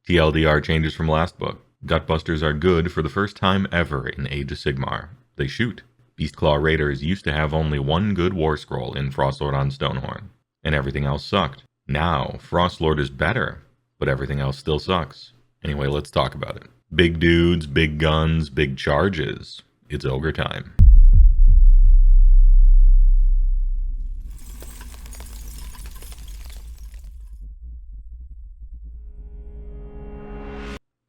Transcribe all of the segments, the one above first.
TLDR changes from last book. Gutbusters are good for the first time ever in Age of Sigmar. They shoot. Beastclaw Raiders used to have only one good war scroll in Frostlord on Stonehorn, and everything else sucked. Now, Frostlord is better, but everything else still sucks. Anyway, let's talk about it. Big dudes, big guns, big charges. It's ogre time.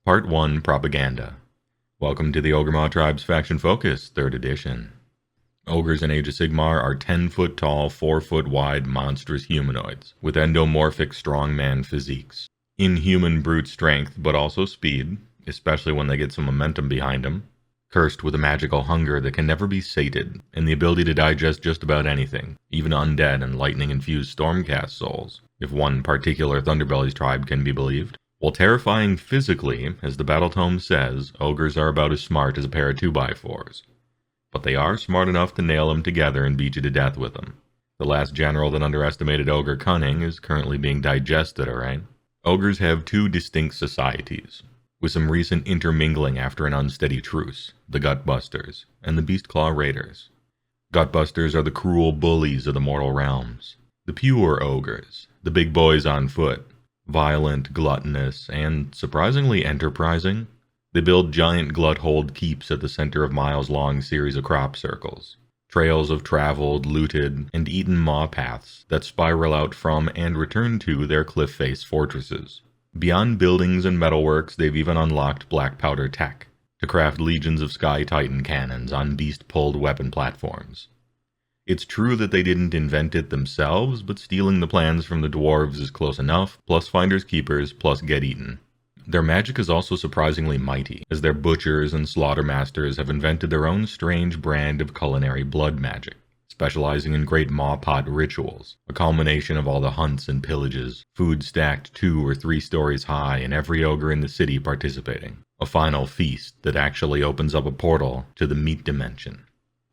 Part 1 Propaganda. Welcome to the Ogor Mawtribes Faction Focus, 3rd edition. Ogres in Age of Sigmar are 10-foot tall, 4-foot wide, monstrous humanoids, with endomorphic strongman physiques. Inhuman brute strength, but also speed, especially when they get some momentum behind them. Cursed with a magical hunger that can never be sated, and the ability to digest just about anything, even undead and lightning-infused stormcast souls, if one particular Thunderbelly's tribe can be believed. While terrifying physically, as the battletome says, ogres are about as smart as a pair of 2x4s. But they are smart enough to nail them together and beat you to death with them. The last general that underestimated ogre cunning is currently being digested, alright? Ogres have two distinct societies, with some recent intermingling after an unsteady truce, the Gutbusters and the Beastclaw Raiders. Gutbusters are the cruel bullies of the mortal realms. The pure ogres, the big boys on foot, violent, gluttonous, and surprisingly enterprising. They build giant glut-hold keeps at the center of miles-long series of crop circles. Trails of traveled, looted, and eaten maw paths that spiral out from and return to their cliff-face fortresses. Beyond buildings and metalworks, they've even unlocked black powder tech to craft legions of Sky Titan cannons on beast-pulled weapon platforms. It's true that they didn't invent it themselves, but stealing the plans from the dwarves is close enough, plus finders keepers, plus get eaten. Their magic is also surprisingly mighty, as their butchers and slaughtermasters have invented their own strange brand of culinary blood magic, specializing in great maw pot rituals, a culmination of all the hunts and pillages, food stacked 2 or 3 stories high and every ogre in the city participating. A final feast that actually opens up a portal to the meat dimension,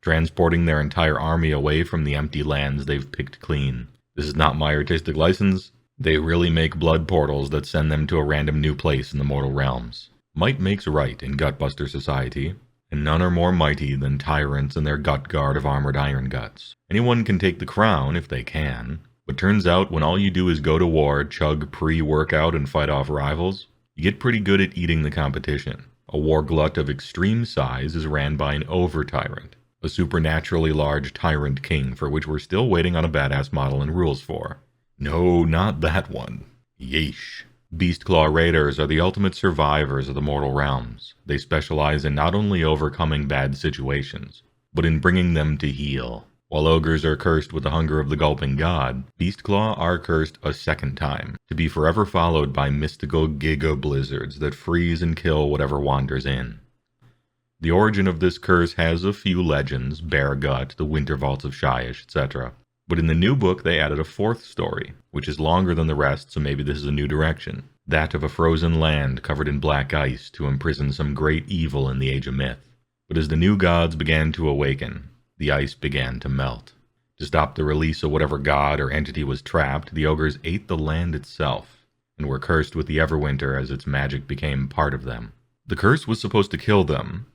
transporting their entire army away from the empty lands they've picked clean. This is not my artistic license. They really make blood portals that send them to a random new place in the mortal realms. Might makes right in Gutbuster society, and none are more mighty than tyrants and their gut guard of armored iron guts. Anyone can take the crown if they can, but turns out when all you do is go to war, chug pre-workout, and fight off rivals, you get pretty good at eating the competition. A war glut of extreme size is ran by an over-tyrant, a supernaturally large tyrant king for which we're still waiting on a badass model and rules for. No, not that one. Yeesh. Beastclaw Raiders are the ultimate survivors of the mortal realms. They specialize in not only overcoming bad situations, but in bringing them to heal. While ogres are cursed with the hunger of the gulping god, Beastclaw are cursed a second time, to be forever followed by mystical giga blizzards that freeze and kill whatever wanders in. The origin of this curse has a few legends, Bear Gut, the Winter Vaults of Shyish, etc. But in the new book they added a 4th story, which is longer than the rest, so maybe this is a new direction. That of a frozen land covered in black ice to imprison some great evil in the Age of Myth. But as the new gods began to awaken, the ice began to melt. To stop the release of whatever god or entity was trapped, the ogres ate the land itself, and were cursed with the Everwinter as its magic became part of them. The curse was supposed to kill them,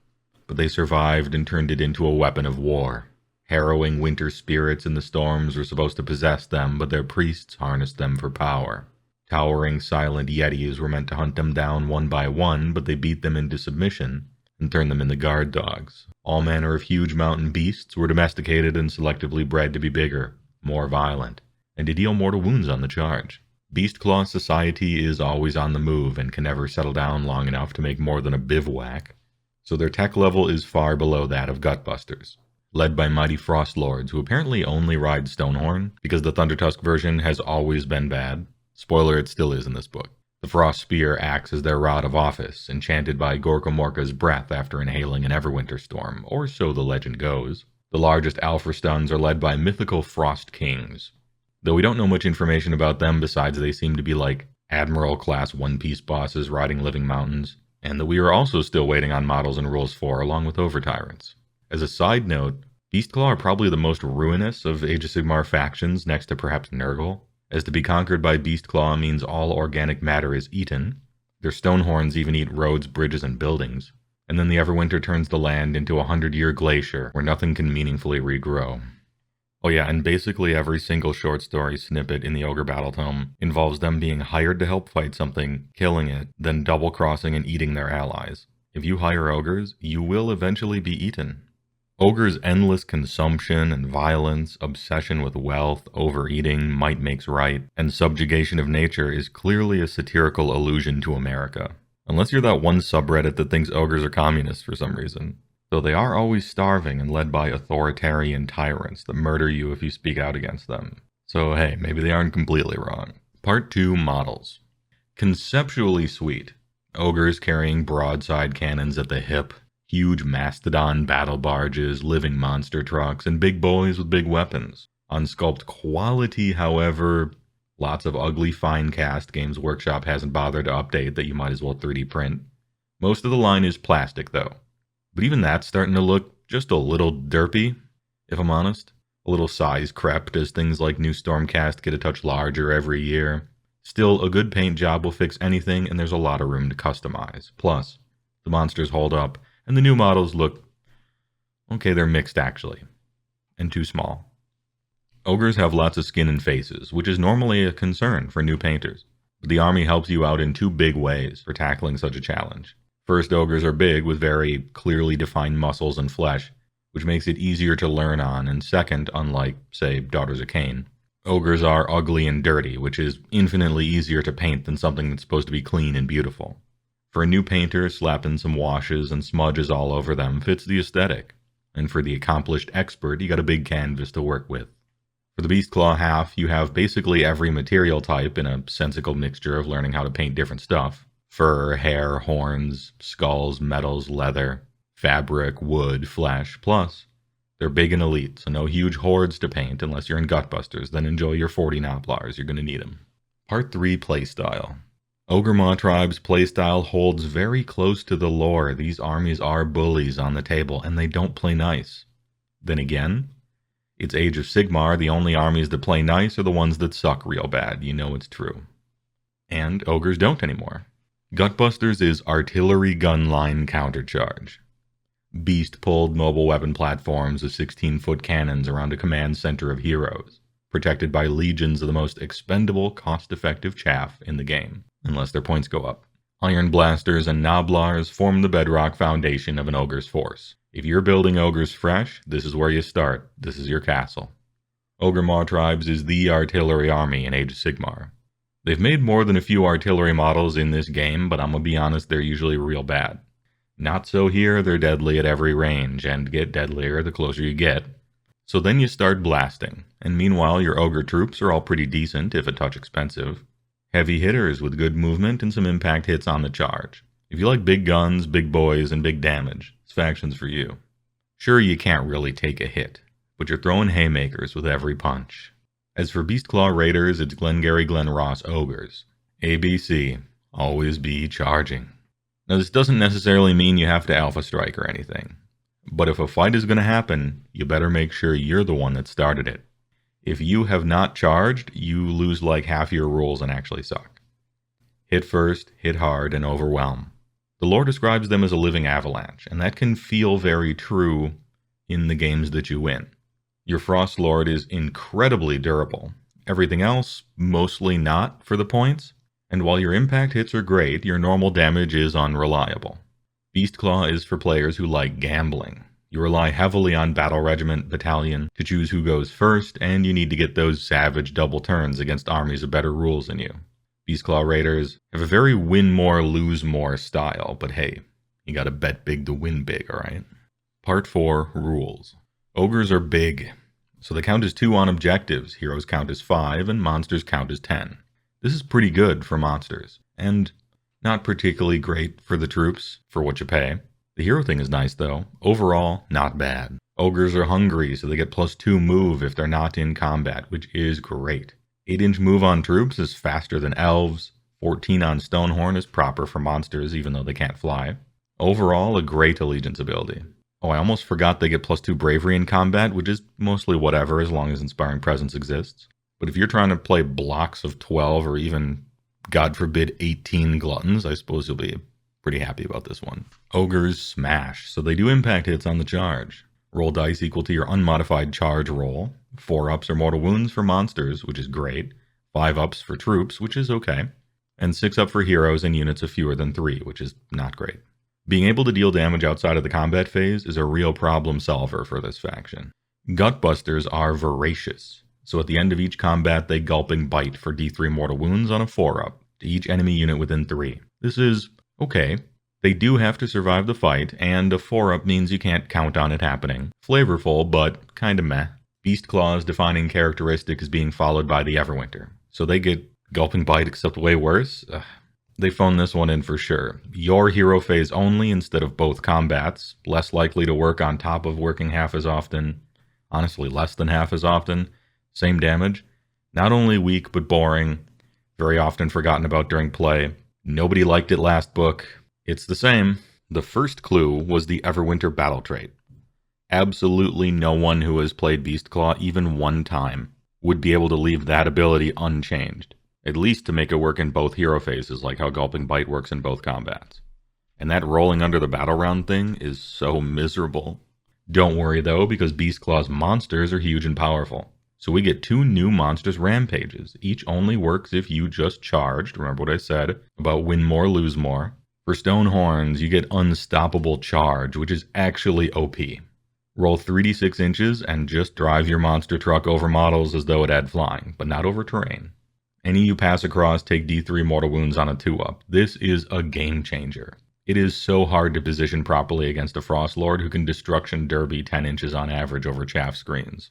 but they survived and turned it into a weapon of war. Harrowing winter spirits in the storms were supposed to possess them, but their priests harnessed them for power. Towering silent yetis were meant to hunt them down one by one, but they beat them into submission and turned them into guard dogs. All manner of huge mountain beasts were domesticated and selectively bred to be bigger, more violent, and to deal mortal wounds on the charge. Beastclaw society is always on the move and can never settle down long enough to make more than a bivouac, so their tech level is far below that of Gutbusters. Led by mighty frost lords who apparently only ride Stonehorn, because the Thundertusk version has always been bad. Spoiler, it still is in this book. The Frost Spear acts as their rod of office, enchanted by Gorkamorka's breath after inhaling an Everwinter storm, or so the legend goes. The largest Alpha Stuns are led by mythical Frost Kings, though we don't know much information about them besides they seem to be like Admiral-class One-Piece bosses riding living mountains, and that we are also still waiting on models and rules for, along with Over-Tyrants. As a side note, Beastclaw are probably the most ruinous of Age of Sigmar factions next to perhaps Nurgle, as to be conquered by Beastclaw means all organic matter is eaten, Their stone horns even eat roads, bridges, and buildings. And then the Everwinter turns the land into a 100-year glacier where nothing can meaningfully regrow. Oh yeah, and basically every single short story snippet in the Ogre Battletome involves them being hired to help fight something, killing it, then double-crossing and eating their allies. If you hire ogres, you will eventually be eaten. Ogres' endless consumption and violence, obsession with wealth, overeating, might makes right, and subjugation of nature is clearly a satirical allusion to America. Unless you're that one subreddit that thinks ogres are communists for some reason. Though they are always starving and led by authoritarian tyrants that murder you if you speak out against them. So hey, maybe they aren't completely wrong. Part 2, Models. Conceptually sweet. Ogres carrying broadside cannons at the hip, huge mastodon battle barges, living monster trucks, and big boys with big weapons. On sculpt quality, however, lots of ugly fine cast Games Workshop hasn't bothered to update that you might as well 3D print. Most of the line is plastic though. But even that's starting to look just a little derpy, if I'm honest. A little size crept as things like new Stormcast get a touch larger every year. Still, a good paint job will fix anything and there's a lot of room to customize. Plus, the monsters hold up and the new models look... okay, they're mixed actually. And too small. Ogres have lots of skin and faces, which is normally a concern for new painters. But the army helps you out in 2 big ways for tackling such a challenge. First, ogres are big with very clearly defined muscles and flesh, which makes it easier to learn on, and second, unlike, say, Daughters of Cain, ogres are ugly and dirty, which is infinitely easier to paint than something that's supposed to be clean and beautiful. For a new painter, slapping some washes and smudges all over them fits the aesthetic, and for the accomplished expert, you got a big canvas to work with. For the Beastclaw half, you have basically every material type in a sensical mixture of learning how to paint different stuff. Fur, hair, horns, skulls, metals, leather, fabric, wood, flesh, plus they're big and elite, so no huge hordes to paint unless you're in Gutbusters, then enjoy your 40 Noplars, you're going to need them. Part 3, Playstyle. Ogor Mawtribes' playstyle holds very close to the lore. These armies are bullies on the table, and they don't play nice. Then again, it's Age of Sigmar, the only armies that play nice are the ones that suck real bad, you know it's true. And ogres don't anymore. Gutbusters is artillery gun line countercharge. Beast-pulled mobile weapon platforms with 16-foot cannons around a command center of heroes, protected by legions of the most expendable, cost-effective chaff in the game, unless their points go up. Iron blasters and noblars form the bedrock foundation of an ogre's force. If you're building ogres fresh, this is where you start. This is your castle. Ogor Mawtribes is the artillery army in Age of Sigmar. They've made more than a few artillery models in this game, but I'm gonna be honest, they're usually real bad. Not so here, they're deadly at every range, and get deadlier the closer you get. So then you start blasting, and meanwhile your ogre troops are all pretty decent, if a touch expensive. Heavy hitters with good movement and some impact hits on the charge. If you like big guns, big boys, and big damage, this faction's for you. Sure, you can't really take a hit, but you're throwing haymakers with every punch. As for Beastclaw Raiders, it's Glengarry Glen Ross Ogres. ABC, always be charging. Now this doesn't necessarily mean you have to Alpha Strike or anything, but if a fight is going to happen, you better make sure you're the one that started it. If you have not charged, you lose like half your rules and actually suck. Hit first, hit hard, and overwhelm. The lore describes them as a living avalanche, and that can feel very true in the games that you win. Your Frost Lord is incredibly durable. Everything else, mostly not for the points. And while your impact hits are great, your normal damage is unreliable. Beastclaw is for players who like gambling. You rely heavily on Battle Regiment Battalion to choose who goes first, and you need to get those savage double turns against armies with better rules than you. Beastclaw Raiders have a very win more, lose more style, but hey, you gotta bet big to win big, alright? Part 4, Rules. Ogres are big, so they count as 2 on objectives, heroes count as 5, and monsters count as 10. This is pretty good for monsters, and not particularly great for the troops, for what you pay. The hero thing is nice though. Overall, not bad. Ogres are hungry, so they get +2 move if they're not in combat, which is great. 8-inch move on troops is faster than elves. 14 on Stonehorn is proper for monsters, even though they can't fly. Overall, a great allegiance ability. Oh, I almost forgot they get +2 bravery in combat, which is mostly whatever as long as Inspiring Presence exists. But if you're trying to play blocks of 12 or even God forbid 18 gluttons. I suppose you'll be pretty happy about this one. Ogres smash, so they do impact hits on the charge. Roll dice equal to your unmodified charge roll. 4 ups or mortal wounds for monsters, which is great. 5 ups for troops, which is okay. And 6 up for heroes and units of fewer than 3, which is not great. Being able to deal damage outside of the combat phase is a real problem solver for this faction. Gutbusters are voracious, so at the end of each combat they gulping bite for D3 mortal wounds on a 4-up to each enemy unit within 3. This is okay. They do have to survive the fight, and a 4-up means you can't count on it happening. Flavorful, but kinda meh. Beastclaw's defining characteristic is being followed by the Everwinter, so they get gulping bite except way worse. They phoned this one in for sure. Your hero phase only instead of both combats, less likely to work on top of working half as often, honestly less than half as often, same damage. Not only weak but boring, very often forgotten about during play. Nobody liked it last book. It's the same. The first clue was the Everwinter battle trait. Absolutely no one who has played Beastclaw even one time would be able to leave that ability unchanged. At least to make it work in both hero phases, like how Gulping Bite works in both combats. And that rolling under the battle round thing is so miserable. Don't worry though, because Beastclaw's monsters are huge and powerful. So we get 2 new monstrous rampages. Each only works if you just charged. Remember what I said about win more, lose more. For Stone Horns, you get Unstoppable Charge, which is actually OP. Roll 3d6 inches and just drive your monster truck over models as though it had flying, but not over terrain. Any you pass across take D3 mortal wounds on a 2-up. This is a game changer. It is so hard to position properly against a Frost Lord who can destruction derby 10 inches on average over chaff screens.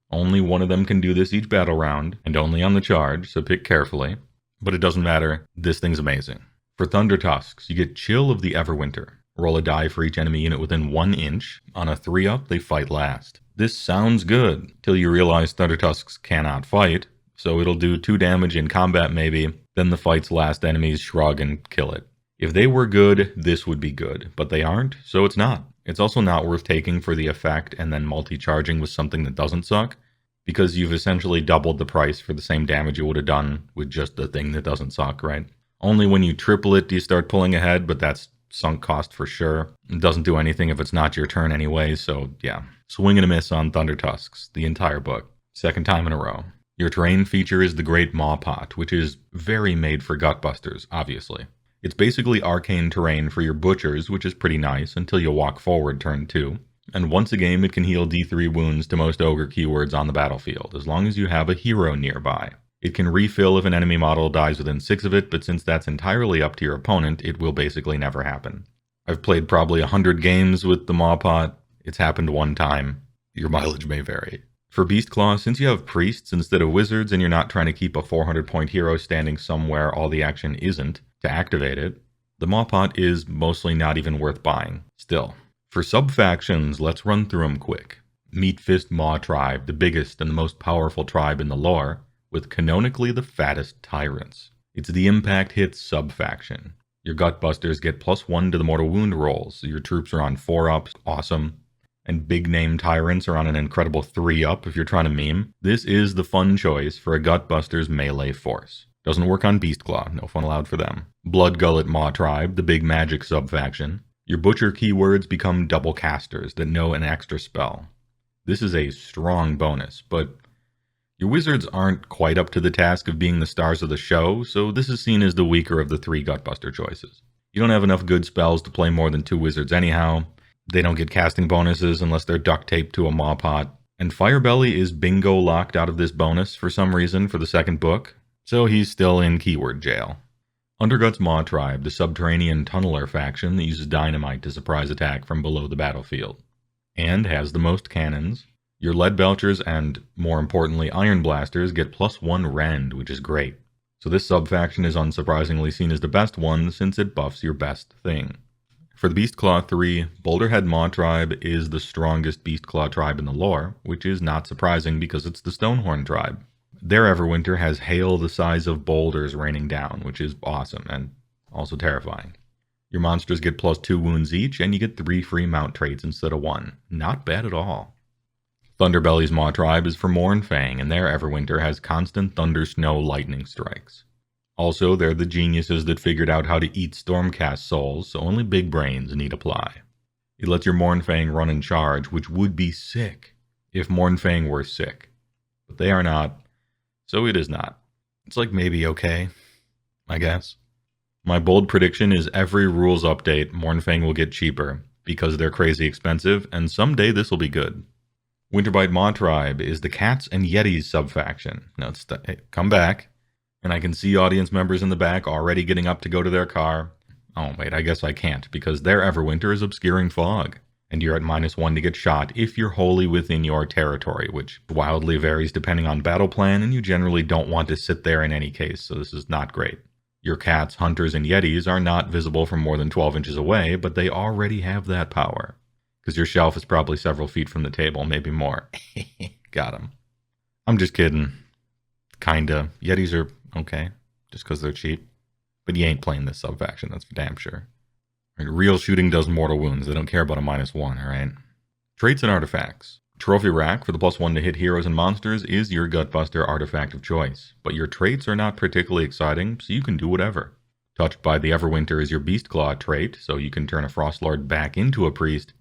Only one of them can do this each battle round, and only on the charge, so pick carefully. But it doesn't matter, this thing's amazing. For Thunder Tusks, you get Chill of the Everwinter. Roll a die for each enemy unit within 1 inch. On a 3-up, they fight last. This sounds good, till you realize Thunder Tusks cannot fight. So it'll do 2 damage in combat maybe, then the fight's last enemies shrug and kill it. If they were good, this would be good, but they aren't, so it's not. It's also not worth taking for the effect and then multi-charging with something that doesn't suck, because you've essentially doubled the price for the same damage you would have done with just the thing that doesn't suck, right? Only when you triple it do you start pulling ahead, but that's sunk cost for sure. It doesn't do anything if it's not your turn anyway, so yeah. Swing and a miss on Thunder Tusks, the entire book. Second time in a row. Your terrain feature is the Great Maw Pot, which is very made for Gutbusters, obviously. It's basically arcane terrain for your butchers, which is pretty nice until you walk forward turn 2. And once a game it can heal D3 wounds to most ogre keywords on the battlefield, as long as you have a hero nearby. It can refill if an enemy model dies within 6 of it, but since that's entirely up to your opponent, it will basically never happen. I've played probably 100 games with the Maw Pot. It's happened one time. Your mileage may vary. For Beastclaw, since you have priests instead of wizards and you're not trying to keep a 400-point hero standing somewhere all the action isn't to activate it, the Maw Pot is mostly not even worth buying. Still, for Subfactions, let's run through them quick. Meat Fist Mawtribe, the biggest and the most powerful tribe in the lore, with canonically the fattest tyrants. It's the impact hit Subfaction. Your Gutbusters get +1 to the mortal wound rolls, so your troops are on 4-ups, awesome. And big name tyrants are on an incredible 3-up if you're trying to meme. This is the fun choice for a Gutbusters melee force. Doesn't work on Beastclaw, no fun allowed for them. Bloodgullet Mawtribe, the big magic subfaction. Your butcher keywords become double casters that know an extra spell. This is a strong bonus, but your wizards aren't quite up to the task of being the stars of the show, so this is seen as the weaker of the 3 Gutbuster choices. You don't have enough good spells to play more than 2 wizards anyhow. They don't get casting bonuses unless they're duct taped to a Maw Pot. And Firebelly is bingo locked out of this bonus for some reason for the second book, so he's still in keyword jail. Undergut's Mawtribe, the subterranean tunneler faction that uses dynamite to surprise attack from below the battlefield. And has the most cannons. Your Lead Belchers and, more importantly, Iron Blasters get +1 rend, which is great. So this subfaction is unsurprisingly seen as the best one since it buffs your best thing. For the Beastclaw 3, Boulderhead Mawtribe is the strongest Beastclaw tribe in the lore, which is not surprising because it's the Stonehorn tribe. Their Everwinter has hail the size of boulders raining down, which is awesome and also terrifying. Your monsters get +2 wounds each, and you get 3 free mount traits instead of 1. Not bad at all. Thunderbelly's Mawtribe is for Mournfang, and their Everwinter has constant thunder, snow, lightning strikes. Also, they're the geniuses that figured out how to eat Stormcast souls, so only big brains need apply. It lets your Mournfang run and charge, which would be sick if Mournfang were sick. But they are not, so it is not. It's like maybe okay, I guess. My bold prediction is every rules update, Mournfang will get cheaper, because they're crazy expensive, and someday this will be good. Winterbite Mawtribe is the Cats and Yetis subfaction. Now, come back. And I can see audience members in the back already getting up to go to their car. Oh, wait, I guess I can't, because their Everwinter is obscuring fog. And you're at -1 to get shot if you're wholly within your territory, which wildly varies depending on battle plan, and you generally don't want to sit there in any case, so this is not great. Your Cats, Hunters, and Yetis are not visible from more than 12 inches away, but they already have that power. Because your shelf is probably several feet from the table, maybe more. Got him. I'm just kidding. Kinda. Yetis are okay, just because they're cheap. But you ain't playing this subfaction, that's for damn sure. Real shooting does mortal wounds. They don't care about a -1, alright? Traits and artifacts. Trophy Rack for the +1 to hit heroes and monsters is your Gutbuster artifact of choice. But your traits are not particularly exciting, so you can do whatever. Touched by the Everwinter is your Beastclaw trait, so you can turn a Frostlord back into a priest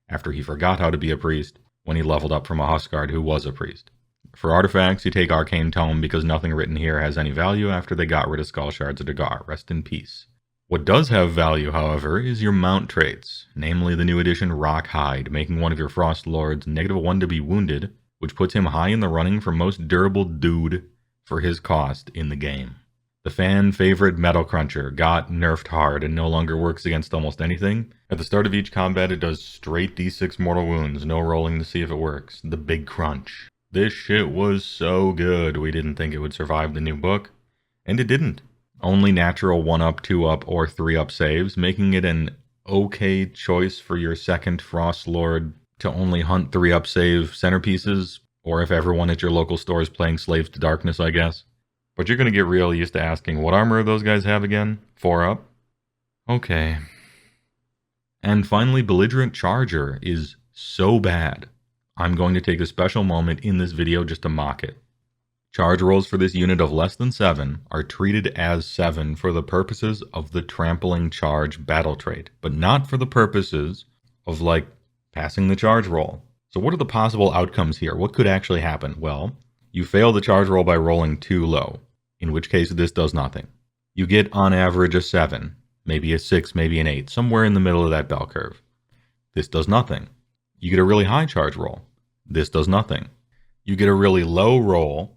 after he forgot how to be a priest when he leveled up from a Huskard who was a priest. For artifacts, you take Arcane Tome because nothing written here has any value after they got rid of Skull Shards of Dagar. Rest in peace. What does have value, however, is your mount traits, namely the new addition Rock Hide, making one of your Frost Lords -1 to be wounded, which puts him high in the running for most durable dude for his cost in the game. The fan favorite Metal Cruncher got nerfed hard and no longer works against almost anything. At the start of each combat, it does straight d6 mortal wounds, no rolling to see if it works. The Big Crunch. This shit was so good, we didn't think it would survive the new book, and it didn't. Only natural 1-up, 2-up, or 3-up saves, making it an okay choice for your second Frost Lord to only hunt 3-up save centerpieces, or if everyone at your local store is playing Slaves to Darkness, I guess. But you're going to get real used to asking, what armor those guys have again? 4-up? Okay. And finally, Belligerent Charger is so bad. I'm going to take a special moment in this video just to mock it. Charge rolls for this unit of less than 7 are treated as 7 for the purposes of the Trampling Charge battle trait, but not for the purposes of, like, passing the charge roll. So what are the possible outcomes here? What could actually happen? Well, you fail the charge roll by rolling too low, in which case this does nothing. You get, on average, a 7, maybe a 6, maybe an 8, somewhere in the middle of that bell curve. This does nothing. You get a really high charge roll. This does nothing. You get a really low roll,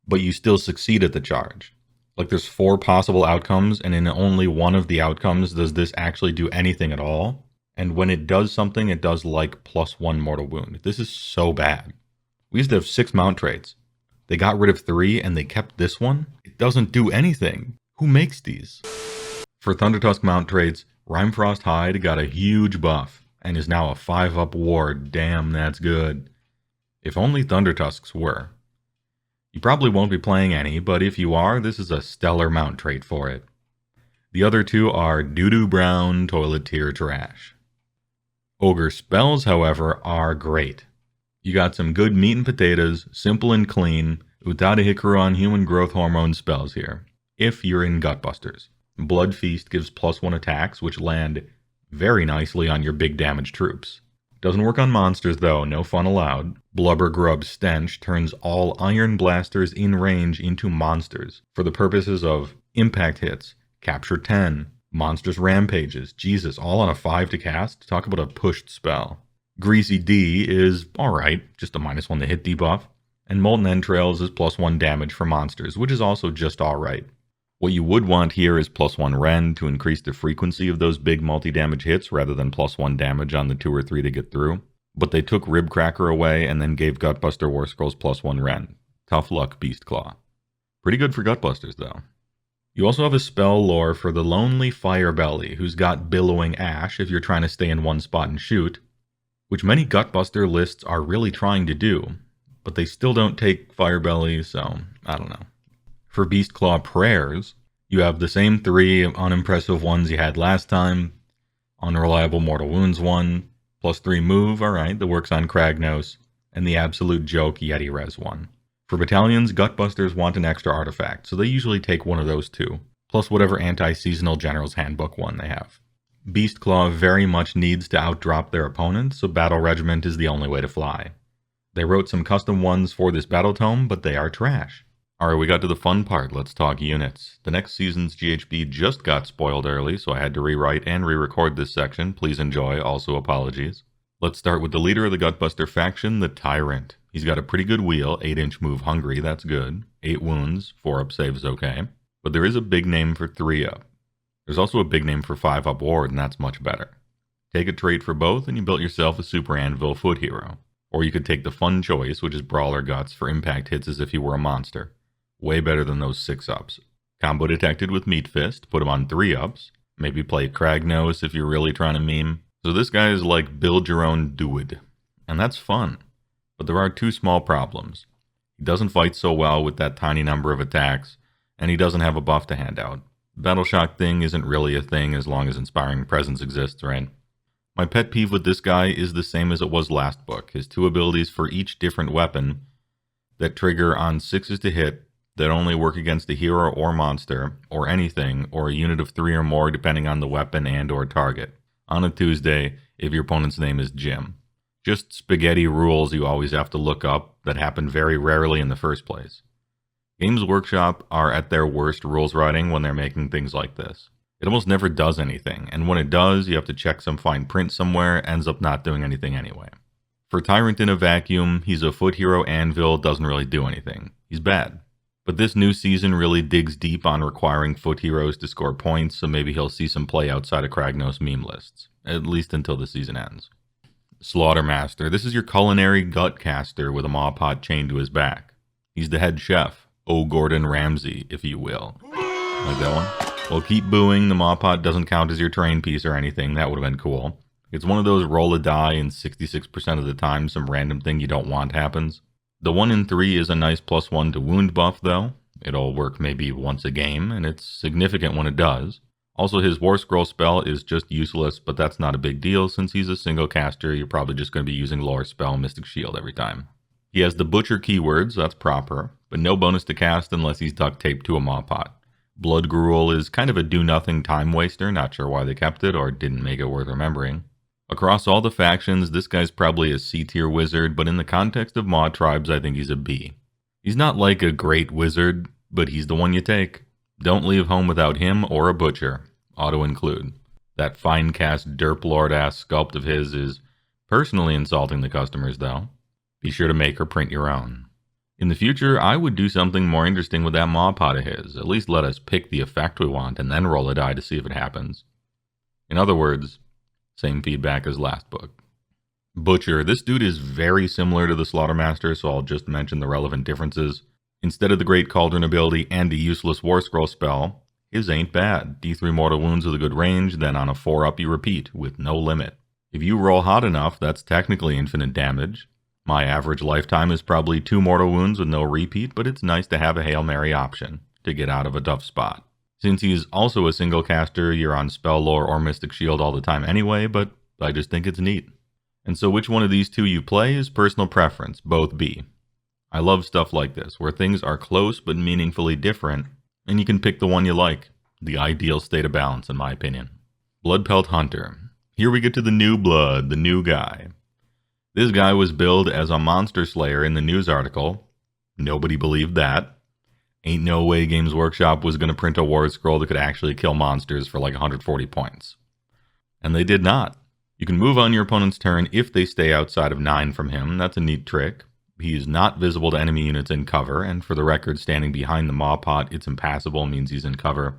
but you still succeed at the charge. Like, there's 4 possible outcomes, and in only one of the outcomes does this actually do anything at all. And when it does something, it does like +1 mortal wound. This is so bad. We used to have 6 mount traits. They got rid of 3, and they kept this one? It doesn't do anything. Who makes these? For Thundertusk mount traits, Rimefrost Hide got a huge buff, and is now a 5-up ward. Damn, that's good. If only Thundertusks were. You probably won't be playing any, but if you are, this is a stellar mount trait for it. The other 2 are Doo-Doo Brown, Toilet Tier Trash. Ogre spells, however, are great. You got some good meat and potatoes, simple and clean, Utada Hikaru on human growth hormone spells here, if you're in Gutbusters. Blood Feast gives +1 attacks, which land very nicely on your big damage troops. Doesn't work on monsters though, no fun allowed. Blubber Grub Stench turns all Iron Blasters in range into monsters, for the purposes of impact hits, capture 10, monstrous rampages, Jesus, all on a 5 to cast? Talk about a pushed spell. Greasy D is alright, just a -1 to hit debuff, and Molten Entrails is +1 damage for monsters, which is also just alright. What you would want here is +1 Rend to increase the frequency of those big multi-damage hits rather than +1 damage on the 2 or 3 to get through. But they took Ribcracker away and then gave Gutbuster War Scrolls +1 Rend. Tough luck, Beastclaw. Pretty good for Gutbusters though. You also have a spell lore for the Lonely Firebelly, who's got Billowing Ash if you're trying to stay in one spot and shoot, which many Gutbuster lists are really trying to do, but they still don't take Firebelly, so I don't know. For Beastclaw Prayers, you have the same 3 unimpressive ones you had last time. Unreliable Mortal Wounds 1, +3 move, alright, that works on Kragnos, and the absolute joke Yeti Res 1. For battalions, Gutbusters want an extra artifact, so they usually take one of those two, plus whatever anti-seasonal General's Handbook one they have. Beastclaw very much needs to outdrop their opponents, so Battle Regiment is the only way to fly. They wrote some custom ones for this battletome, but they are trash. Alright, we got to the fun part. Let's talk units. The next season's GHB just got spoiled early, so I had to rewrite and re-record this section. Please enjoy, also apologies. Let's start with the leader of the Gutbuster faction, the Tyrant. He's got a pretty good wheel, 8-inch move hungry, that's good. 8 wounds, 4-up saves okay. But there is a big name for 3-up. There's also a big name for 5-up ward, and that's much better. Take a trait for both, and you built yourself a super anvil foot hero. Or you could take the fun choice, which is Brawler Guts for impact hits as if he were a monster. Way better than those 6-ups. Combo detected with Meat Fist, put him on 3-ups. Maybe play Kragnos if you're really trying to meme. So this guy is like build your own dude. And that's fun. But there are 2 small problems. He doesn't fight so well with that tiny number of attacks, and he doesn't have a buff to hand out. The Battle Shock thing isn't really a thing as long as Inspiring Presence exists, right? My pet peeve with this guy is the same as it was last book. His 2 abilities for each different weapon that trigger on 6s to hit, that only work against a hero or monster, or anything, or a unit of 3 or more depending on the weapon and or target. On a Tuesday, if your opponent's name is Jim. Just spaghetti rules you always have to look up that happen very rarely in the first place. Games Workshop are at their worst rules writing when they're making things like this. It almost never does anything, and when it does, you have to check some fine print somewhere, ends up not doing anything anyway. For Tyrant in a vacuum, he's a foot hero anvil, doesn't really do anything. He's bad. But this new season really digs deep on requiring foot heroes to score points, so maybe he'll see some play outside of Kragnos meme lists. At least until the season ends. Slaughtermaster. This is your culinary gut caster with a maw pot chained to his back. He's the head chef. Gordon Ramsay, if you will. Like that one? Well, keep booing. The maw pot doesn't count as your terrain piece or anything. That would have been cool. It's one of those roll a die and 66% of the time some random thing you don't want happens. The 1 in 3 is a nice +1 to wound buff, though. It'll work maybe once a game, and it's significant when it does. Also, his War Scroll spell is just useless, but that's not a big deal since he's a single caster. You're probably just going to be using Lore Spell Mystic Shield every time. He has the Butcher keywords, that's proper, but no bonus to cast unless he's duct taped to a maw pot. Blood Gruel is kind of a do-nothing time waster, not sure why they kept it or didn't make it worth remembering. Across all the factions, this guy's probably a C-tier wizard, but in the context of Mawtribes, I think he's a B. He's not like a great wizard, but he's the one you take. Don't leave home without him or a butcher. Auto include. That fine cast derp lord ass sculpt of his is personally insulting the customers, though. Be sure to make or print your own. In the future, I would do something more interesting with that maw pot of his. At least let us pick the effect we want and then roll a die to see if it happens. In other words, same feedback as last book. Butcher. This dude is very similar to the Slaughtermaster, so I'll just mention the relevant differences. Instead of the Great Cauldron ability and a useless War Scroll spell, his ain't bad. D3 mortal wounds with a good range, then on a 4-up you repeat, with no limit. If you roll hot enough, that's technically infinite damage. My average lifetime is probably 2 mortal wounds with no repeat, but it's nice to have a Hail Mary option to get out of a tough spot. Since he's also a single caster, you're on Spell Lore or Mystic Shield all the time anyway, but I just think it's neat. And so which one of these 2 you play is personal preference, both B. I love stuff like this, where things are close but meaningfully different, and you can pick the one you like. The ideal state of balance, in my opinion. Bloodpelt Hunter. Here we get to the new blood, the new guy. This guy was billed as a monster slayer in the news article. Nobody believed that. Ain't no way Games Workshop was going to print a War Scroll that could actually kill monsters for like 140 points. And they did not. You can move on your opponent's turn if they stay outside of 9 from him. That's a neat trick. He is not visible to enemy units in cover, and for the record, standing behind the maw pot, it's impassable, means he's in cover.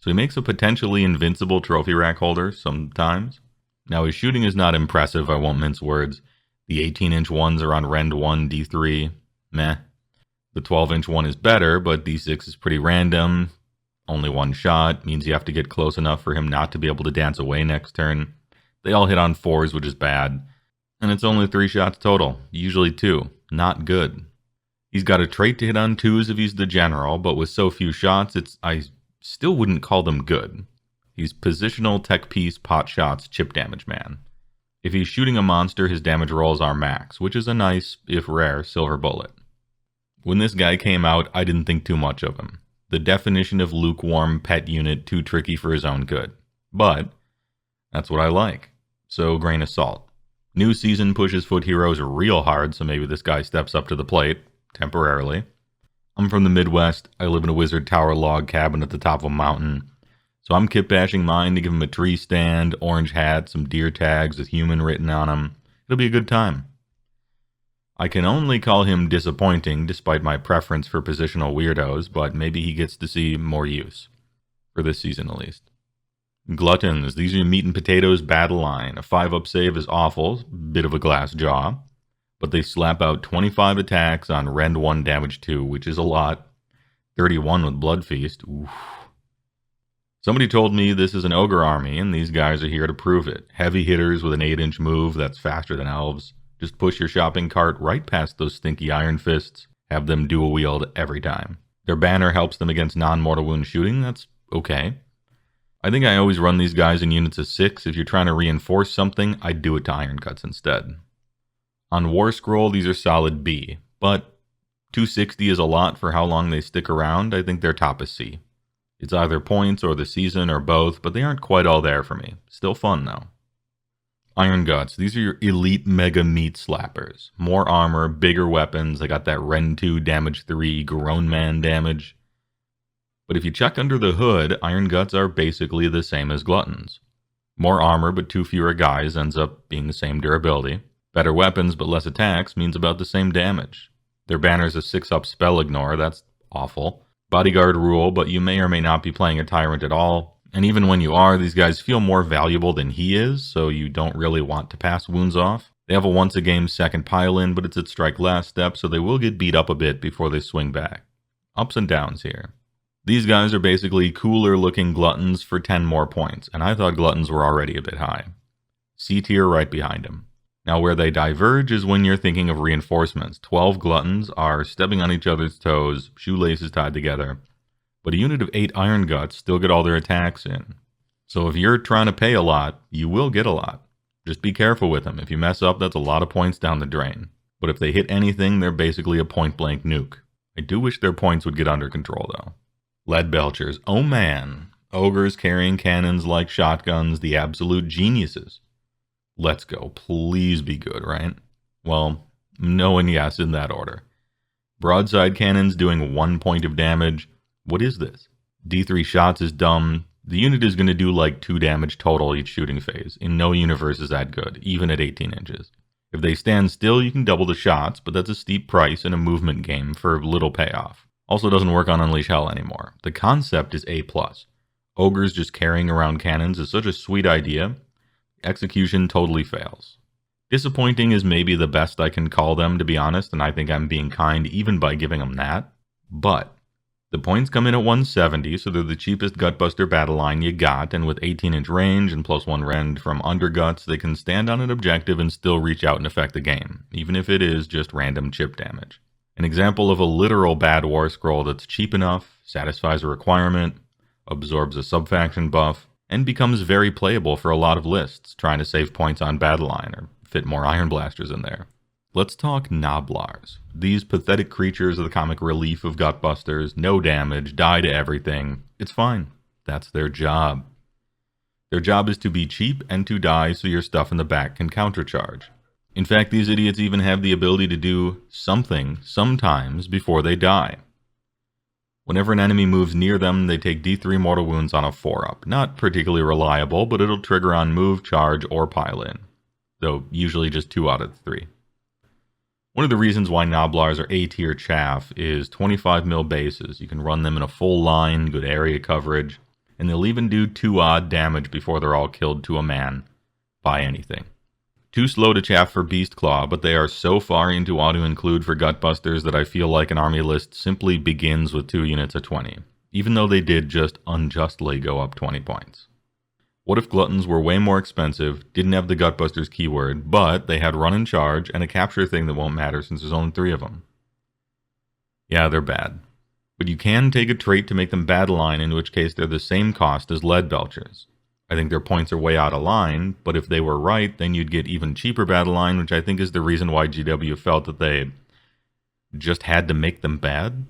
So he makes a potentially invincible trophy rack holder sometimes. Now his shooting is not impressive, I won't mince words. The 18-inch ones are on Rend 1, D3, meh. The 12-inch one is better, but D6 is pretty random. Only 1 shot, means you have to get close enough for him not to be able to dance away next turn. They all hit on 4s, which is bad. And it's only 3 shots total, usually 2. Not good. He's got a trait to hit on 2s if he's the general, but with so few shots, I still wouldn't call them good. He's positional, tech piece, pot shots, chip damage man. If he's shooting a monster, his damage rolls are max, which is a nice, if rare, silver bullet. When this guy came out, I didn't think too much of him. The definition of lukewarm pet unit, too tricky for his own good. But that's what I like. So grain of salt. New season pushes foot heroes real hard, so maybe this guy steps up to the plate, temporarily. I'm from the Midwest. I live in a wizard tower log cabin at the top of a mountain. So I'm kit bashing mine to give him a tree stand, orange hat, some deer tags with human written on them. It'll be a good time. I can only call him disappointing despite my preference for positional weirdos, but maybe he gets to see more use. For this season at least. Gluttons. These are your meat and potatoes battle line. A 5-up save is awful, bit of a glass jaw. But they slap out 25 attacks on Rend 1 damage 2, which is a lot. 31 with Blood Feast. Oof. Somebody told me this is an ogre army, and these guys are here to prove it. Heavy hitters with an 8-inch move that's faster than elves. Just push your shopping cart right past those stinky iron fists. Have them dual wield every time. Their banner helps them against non-mortal wound shooting. That's okay. I think I always run these guys in units of 6. If you're trying to reinforce something, I'd do it to Iron Guts instead. On War Scroll, these are solid B, but 260 is a lot for how long they stick around. I think their top is C. It's either points or the season or both, but they aren't quite all there for me. Still fun though. Iron Guts, these are your elite mega meat slappers. More armor, bigger weapons. They got that Rend 2 damage 3, Grown Man damage. But if you check under the hood, Iron Guts are basically the same as Gluttons. More armor but 2 fewer guys ends up being the same durability. Better weapons but less attacks means about the same damage. Their banner's a 6-up spell ignore, that's awful. Bodyguard rule, but you may or may not be playing a tyrant at all. And even when you are, these guys feel more valuable than he is, so you don't really want to pass wounds off. They have a once a game second pile-in, but it's at strike last step, so they will get beat up a bit before they swing back. Ups and downs here. These guys are basically cooler looking Gluttons for 10 more points, and I thought Gluttons were already a bit high. C tier right behind him. Now where they diverge is when you're thinking of reinforcements. 12 Gluttons are stepping on each other's toes, shoelaces tied together, but a unit of 8 Iron Guts still get all their attacks in. So if you're trying to pay a lot, you will get a lot. Just be careful with them. If you mess up, that's a lot of points down the drain. But if they hit anything, they're basically a point-blank nuke. I do wish their points would get under control though. Lead Belchers. Oh man. Ogres carrying cannons like shotguns, the absolute geniuses. Let's go. Please be good, right? Well, no and yes in that order. Broadside cannons doing 1 point of damage. What is this? D3 shots is dumb. The unit is going to do like 2 damage total each shooting phase. In no universe is that good, even at 18 inches. If they stand still, you can double the shots, but that's a steep price in a movement game for little payoff. Also doesn't work on Unleash Hell anymore. The concept is A+. Ogres just carrying around cannons is such a sweet idea. Execution totally fails. Disappointing is maybe the best I can call them, to be honest, and I think I'm being kind even by giving them that. But the points come in at 170, so they're the cheapest Gutbuster battle line you got, and with 18-inch range and +1 rend from underguts, they can stand on an objective and still reach out and affect the game, even if it is just random chip damage. An example of a literal bad war scroll that's cheap enough, satisfies a requirement, absorbs a subfaction buff, and becomes very playable for a lot of lists trying to save points on battle line or fit more Iron Blasters in there. Let's talk Gnoblars. These pathetic creatures are the comic relief of Gutbusters, no damage, die to everything. It's fine. That's their job. Their job is to be cheap and to die so your stuff in the back can countercharge. In fact, these idiots even have the ability to do something sometimes before they die. Whenever an enemy moves near them, they take D3 mortal wounds on a 4-up. Not particularly reliable, but it'll trigger on move, charge, or pile in. Though usually just 2 out of 3. One of the reasons why Gnoblars are A-tier chaff is 25 mil bases. You can run them in a full line, good area coverage, and they'll even do 2 odd damage before they're all killed to a man by anything. Too slow to chaff for Beastclaw, but they are so far into auto-include for Gutbusters that I feel like an army list simply begins with 2 units of 20, even though they did just unjustly go up 20 points. What if Gluttons were way more expensive, didn't have the Gutbusters keyword, but they had run and charge and a capture thing that won't matter since there's only 3 of them? Yeah, they're bad. But you can take a trait to make them battle line, in which case they're the same cost as Lead Belchers. I think their points are way out of line, but if they were right, then you'd get even cheaper battle line, which I think is the reason why GW felt that they just had to make them bad?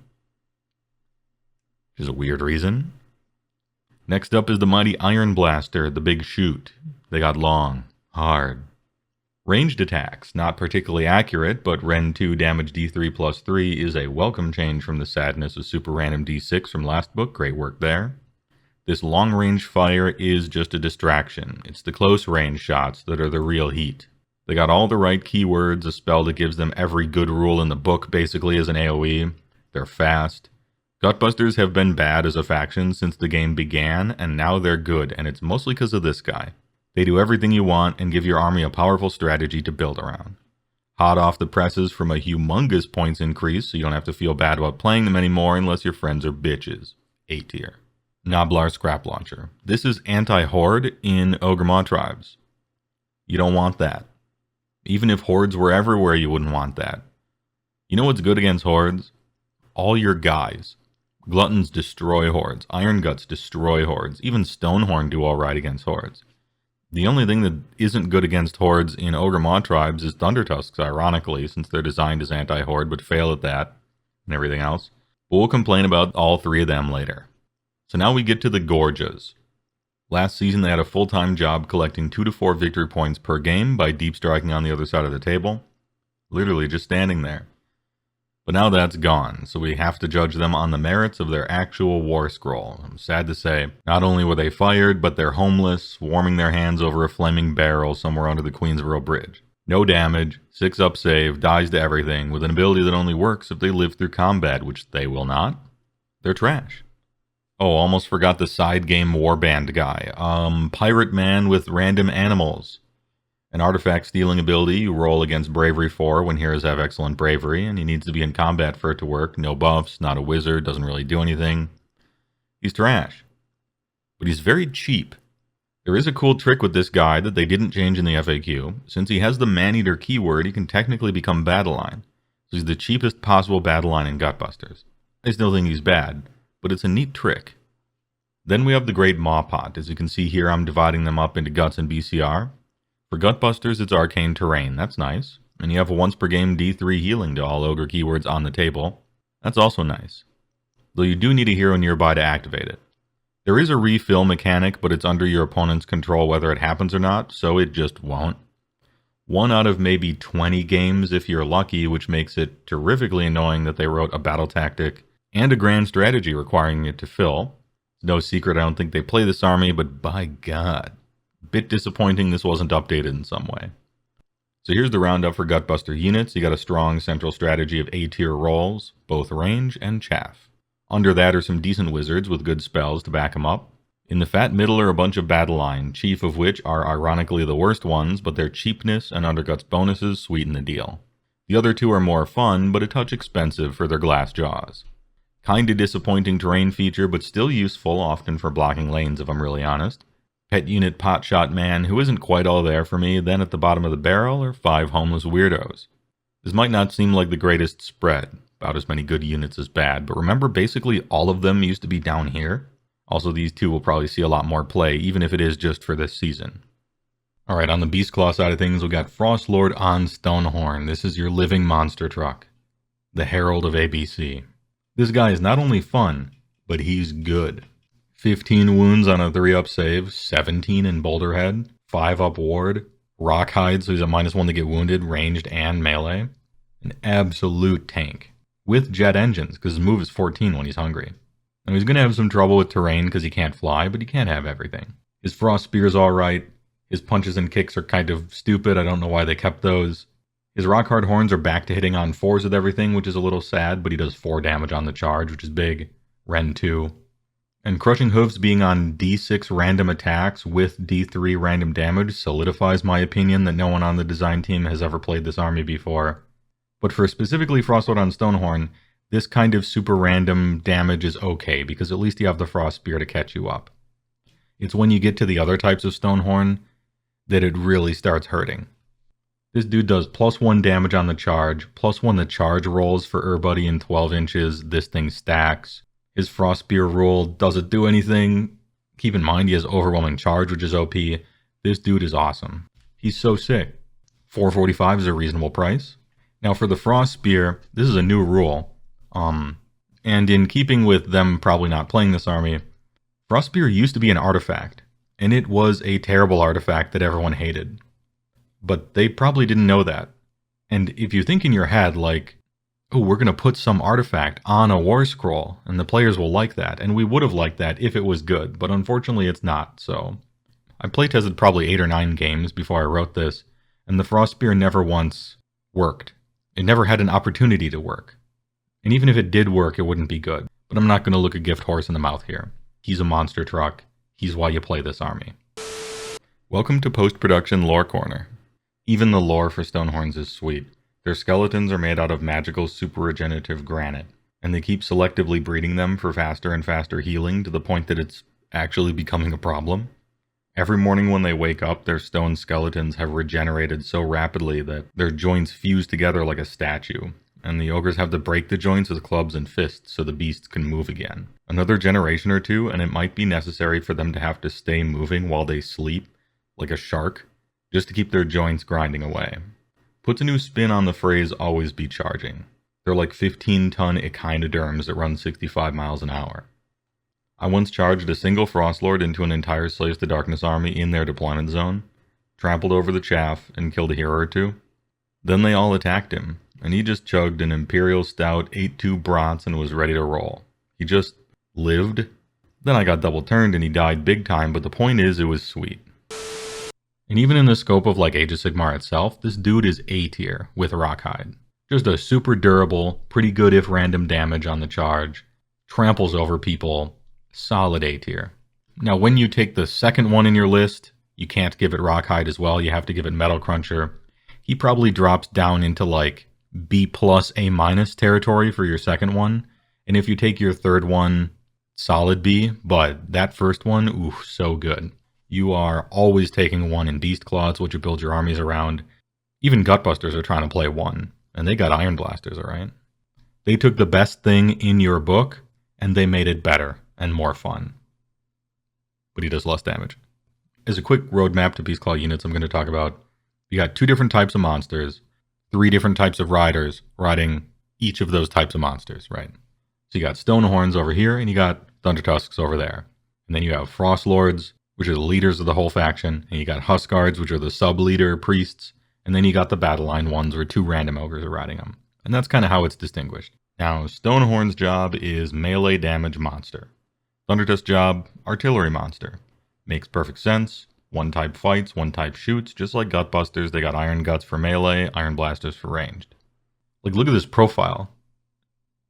Which is a weird reason. Next up is the mighty Iron Blaster, the big shoot. They got long, hard. Ranged attacks, not particularly accurate, but Ren 2 damage D3 plus 3 is a welcome change from the sadness of super random D6 from last book. Great work there. This long range fire is just a distraction. It's the close range shots that are the real heat. They got all the right keywords, a spell that gives them every good rule in the book basically as an AoE. They're fast. Gutbusters have been bad as a faction since the game began, and now they're good, and it's mostly because of this guy. They do everything you want and give your army a powerful strategy to build around. Hot off the presses from a humongous points increase, so you don't have to feel bad about playing them anymore unless your friends are bitches. A tier. Noblar Scrap Launcher. This is anti-horde in Ogor Mawtribes. You don't want that. Even if hordes were everywhere, you wouldn't want that. You know what's good against hordes? All your guys. Gluttons destroy hordes. Iron Guts destroy hordes. Even Stonehorn do alright against hordes. The only thing that isn't good against hordes in Ogor Mawtribes is Thundertusks, ironically, since they're designed as anti-horde but fail at that, and everything else. But we'll complain about all three of them later. So now we get to the Gorgas. Last season they had a full-time job collecting 2 to 4 victory points per game by deep striking on the other side of the table. Literally just standing there. But now that's gone, so we have to judge them on the merits of their actual war scroll. I'm sad to say, not only were they fired, but they're homeless, warming their hands over a flaming barrel somewhere under the Queensboro Bridge. No damage, 6 up save, dies to everything, with an ability that only works if they live through combat, which they will not. They're trash. Oh, almost forgot the side game warband guy. Pirate Man with random animals. An artifact stealing ability you roll against bravery for when heroes have excellent bravery, and he needs to be in combat for it to work. No buffs, not a wizard, doesn't really do anything. He's trash. But he's very cheap. There is a cool trick with this guy that they didn't change in the FAQ. Since he has the Maneater keyword, he can technically become battle line. So he's the cheapest possible battle line in Gutbusters. I still think he's bad, but it's a neat trick. Then we have the Great Mawpot. As you can see here, I'm dividing them up into Guts and BCR. For Gutbusters, it's Arcane Terrain. That's nice. And you have a once per game D3 healing to all Ogre keywords on the table. That's also nice. Though you do need a hero nearby to activate it. There is a refill mechanic, but it's under your opponent's control whether it happens or not, so it just won't. 1 out of maybe 20 games if you're lucky, which makes it terrifically annoying that they wrote a battle tactic and a grand strategy requiring it to fill. It's no secret I don't think they play this army, but by God. Bit disappointing this wasn't updated in some way. So here's the roundup for Gutbuster Units. You got a strong central strategy of A-tier rolls, both range and chaff. Under that are some decent wizards with good spells to back them up. In the fat middle are a bunch of battle line, chief of which are ironically the worst ones, but their cheapness and Underguts bonuses sweeten the deal. The other two are more fun, but a touch expensive for their glass jaws. Kinda disappointing terrain feature, but still useful, often for blocking lanes if I'm really honest. Pet unit Potshot Man, who isn't quite all there for me, then at the bottom of the barrel are 5 homeless weirdos. This might not seem like the greatest spread, about as many good units as bad, but remember basically all of them used to be down here? Also, these two will probably see a lot more play, even if it is just for this season. Alright, on the Beastclaw side of things, we got Frostlord on Stonehorn. This is your living monster truck. The Herald of ABC. This guy is not only fun, but he's good. 15 wounds on a 3-up save, 17 in Boulder Head, 5-up ward, Rock Hide, so he's a -1 to get wounded, ranged and melee. An absolute tank. With jet engines, because his move is 14 when he's hungry. Now he's going to have some trouble with terrain because he can't fly, but he can't have everything. His Frost Spear's alright. His punches and kicks are kind of stupid, I don't know why they kept those. His Rock Hard Horns are back to hitting on 4s with everything, which is a little sad, but he does 4 damage on the charge, which is big. Ren 2. And Crushing Hooves being on D6 random attacks with D3 random damage solidifies my opinion that no one on the design team has ever played this army before. But for specifically Frostlord on Stonehorn, this kind of super random damage is okay, because at least you have the Frost Spear to catch you up. It's when you get to the other types of Stonehorn that it really starts hurting. This dude does +1 damage on the charge, +1 the charge rolls for everybody in 12 inches, this thing stacks. His Frost Spear rule doesn't do anything. Keep in mind he has overwhelming charge, which is OP. This dude is awesome. He's so sick. $4.45 is a reasonable price. Now for the Frost Spear, this is a new rule. And in keeping with them probably not playing this army, Frost Spear used to be an artifact, and it was a terrible artifact that everyone hated. But they probably didn't know that. And if you think in your head, like, oh, we're going to put some artifact on a war scroll, and the players will like that, and we would have liked that if it was good, but unfortunately it's not, so... I playtested probably 8 or 9 games before I wrote this, and the Frost Spear never once worked. It never had an opportunity to work. And even if it did work, it wouldn't be good. But I'm not going to look a gift horse in the mouth here. He's a monster truck. He's why you play this army. Welcome to Post-Production Lore Corner. Even the lore for Stonehorns is sweet. Their skeletons are made out of magical super-regenerative granite, and they keep selectively breeding them for faster and faster healing to the point that it's actually becoming a problem. Every morning when they wake up, their stone skeletons have regenerated so rapidly that their joints fuse together like a statue, and the ogres have to break the joints with clubs and fists so the beasts can move again. Another generation or two, and it might be necessary for them to have to stay moving while they sleep, like a shark, just to keep their joints grinding away. Puts a new spin on the phrase always be charging. They're like 15-ton echinoderms that run 65 miles an hour. I once charged a single Frostlord into an entire Slaves to Darkness army in their deployment zone, trampled over the chaff, and killed a hero or two. Then they all attacked him, and he just chugged an Imperial Stout, ate 2 brats, and was ready to roll. He just lived. Then I got double turned and he died big time, but the point is, it was sweet. And even in the scope of like Age of Sigmar itself, this dude is A tier with Rockhide. Just a super durable, pretty good if random damage on the charge, tramples over people, solid A tier. Now when you take the second one in your list, you can't give it Rockhide as well, you have to give it Metal Cruncher. He probably drops down into like B+, A- territory for your second one. And if you take your third one, solid B, but that first one, ooh, so good. You are always taking 1 in Beastclaw, it's what you build your armies around. Even Gutbusters are trying to play 1, and they got Iron Blasters, alright? They took the best thing in your book, and they made it better and more fun. But he does less damage. As a quick roadmap to Beastclaw Units, I'm going to talk about, you got 2 different types of monsters, 3 different types of riders riding each of those types of monsters, right? So you got Stonehorns over here, and you got Thundertusks over there. And then you have Frostlords, which are the leaders of the whole faction, and you got Huskards, which are the sub-leader priests, and then you got the battle line ones where 2 random ogres are riding them. And that's kind of how it's distinguished. Now, Stonehorn's job is melee damage monster. Thundertusk's job, artillery monster. Makes perfect sense. 1 type fights, 1 type shoots, just like Gutbusters, they got Iron Guts for melee, Iron Blasters for ranged. Like, look at this profile.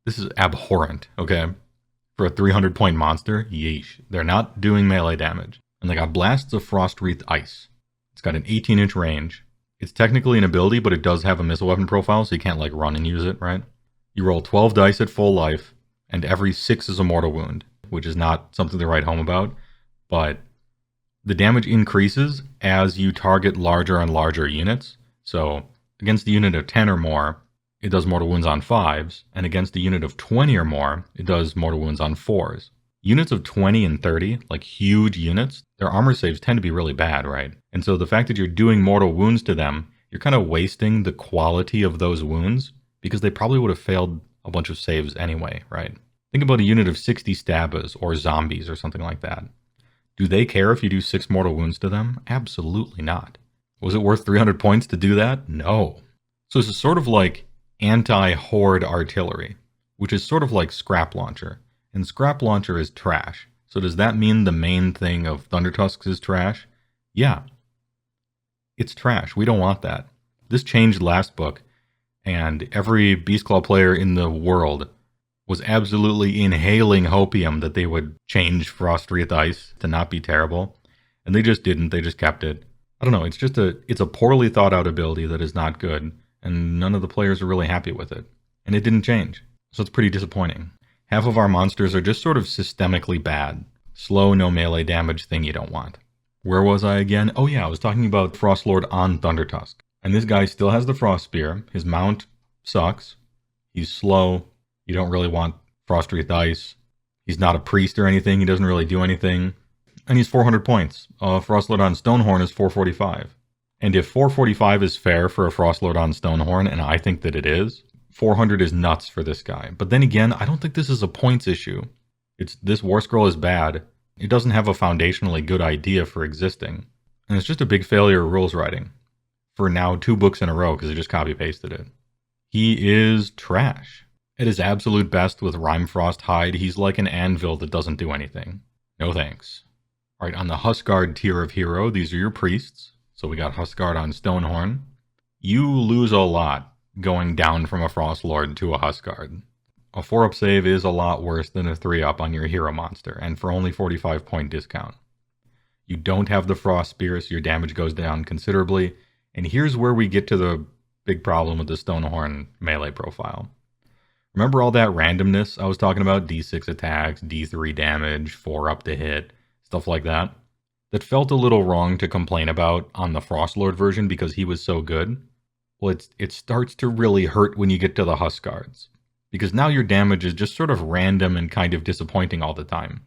This is abhorrent, okay? For a 300-point monster, yeesh. They're not doing melee damage. And they got Blasts of Frost-Wreathed Ice. It's got an 18-inch range. It's technically an ability, but it does have a missile weapon profile, so you can't, like, run and use it, right? You roll 12 dice at full life, and every 6 is a mortal wound, which is not something to write home about, but the damage increases as you target larger and larger units. So, against a unit of 10 or more, it does mortal wounds on 5s, and against a unit of 20 or more, it does mortal wounds on 4s. Units of 20 and 30, like huge units, their armor saves tend to be really bad, right? And so the fact that you're doing mortal wounds to them, you're kind of wasting the quality of those wounds, because they probably would have failed a bunch of saves anyway, right? Think about a unit of 60 stabbers or zombies or something like that. Do they care if you do 6 mortal wounds to them? Absolutely not. Was it worth 300 points to do that? No. So this is sort of like anti-horde artillery, which is sort of like Scrap Launcher. And Scrap Launcher is trash. So does that mean the main thing of Thundertusks is trash? Yeah. It's trash. We don't want that. This changed last book, and every Beastclaw player in the world was absolutely inhaling hopium that they would change Frost-Wreathed Ice to not be terrible. And they just didn't. They just kept it. I don't know. It's a poorly thought out ability that is not good, and none of the players are really happy with it. And it didn't change. So it's pretty disappointing. Half of our monsters are just sort of systemically bad. Slow, no melee damage thing you don't want. Where was I again? Oh yeah, I was talking about Frostlord on Thundertusk. And this guy still has the Frost Spear. His mount sucks. He's slow. You don't really want Frost-Wreathed Ice. He's not a priest or anything. He doesn't really do anything. And he's 400 points. Frostlord on Stonehorn is 445. And if 445 is fair for a Frostlord on Stonehorn, and I think that it is, 400 is nuts for this guy. But then again, I don't think this is a points issue. This War Scroll is bad. It doesn't have a foundationally good idea for existing. And it's just a big failure of rules writing. For now 2 books in a row, because I just copy-pasted it. He is trash. At his absolute best with Rhymefrost Hide, he's like an anvil that doesn't do anything. No thanks. Alright, on the Huskard tier of hero, these are your priests. So we got Huskard on Stonehorn. You lose a lot going down from a Frostlord to a Huskard. A 4-up save is a lot worse than a 3-up on your hero monster, and for only 45-point discount. You don't have the Frost Spear, so your damage goes down considerably, and here's where we get to the big problem with the Stonehorn melee profile. Remember all that randomness I was talking about? D6 attacks, D3 damage, 4-up to hit, stuff like that? That felt a little wrong to complain about on the Frostlord version because he was so good. Well, it starts to really hurt when you get to the Huskards. Because now your damage is just sort of random and kind of disappointing all the time.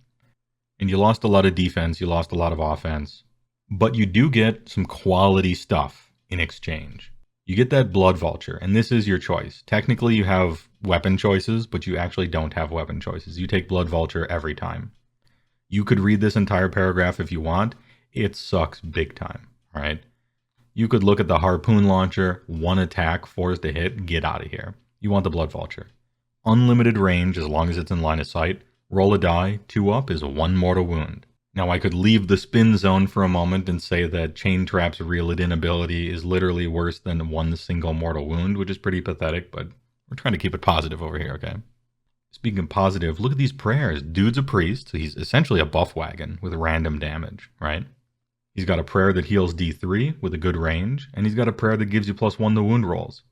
And you lost a lot of defense, you lost a lot of offense. But you do get some quality stuff in exchange. You get that Blood Vulture, and this is your choice. Technically you have weapon choices, but you actually don't have weapon choices. You take Blood Vulture every time. You could read this entire paragraph if you want. It sucks big time, right? You could look at the Harpoon Launcher, 1 attack, 4s to hit, get out of here. You want the Blood Vulture. Unlimited range as long as it's in line of sight. Roll a die, 2-up is 1 mortal wound. Now I could leave the spin zone for a moment and say that Chain Trap's Reel It In ability is literally worse than 1 single mortal wound, which is pretty pathetic, but we're trying to keep it positive over here, okay? Speaking of positive, look at these prayers. Dude's a priest, so he's essentially a buff wagon with random damage, right? He's got a prayer that heals D3 with a good range, and he's got a prayer that gives you +1 to wound rolls.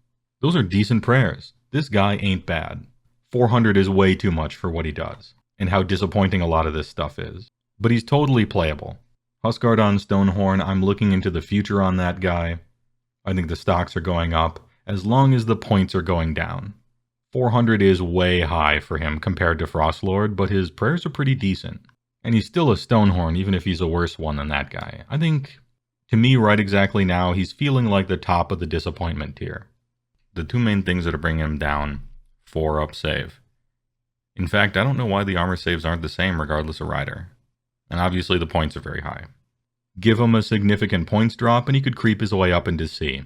Those are decent prayers. This guy ain't bad. 400 is way too much for what he does, and how disappointing a lot of this stuff is. But he's totally playable. Huskard on Stonehorn, I'm looking into the future on that guy. I think the stocks are going up, as long as the points are going down. 400 is way high for him compared to Frostlord, but his prayers are pretty decent. And he's still a Stonehorn, even if he's a worse one than that guy. I think, to me right exactly now, he's feeling like the top of the disappointment tier. The 2 main things that are bringing him down, 4-up save. In fact, I don't know why the armor saves aren't the same regardless of rider. And obviously the points are very high. Give him a significant points drop and he could creep his way up into C.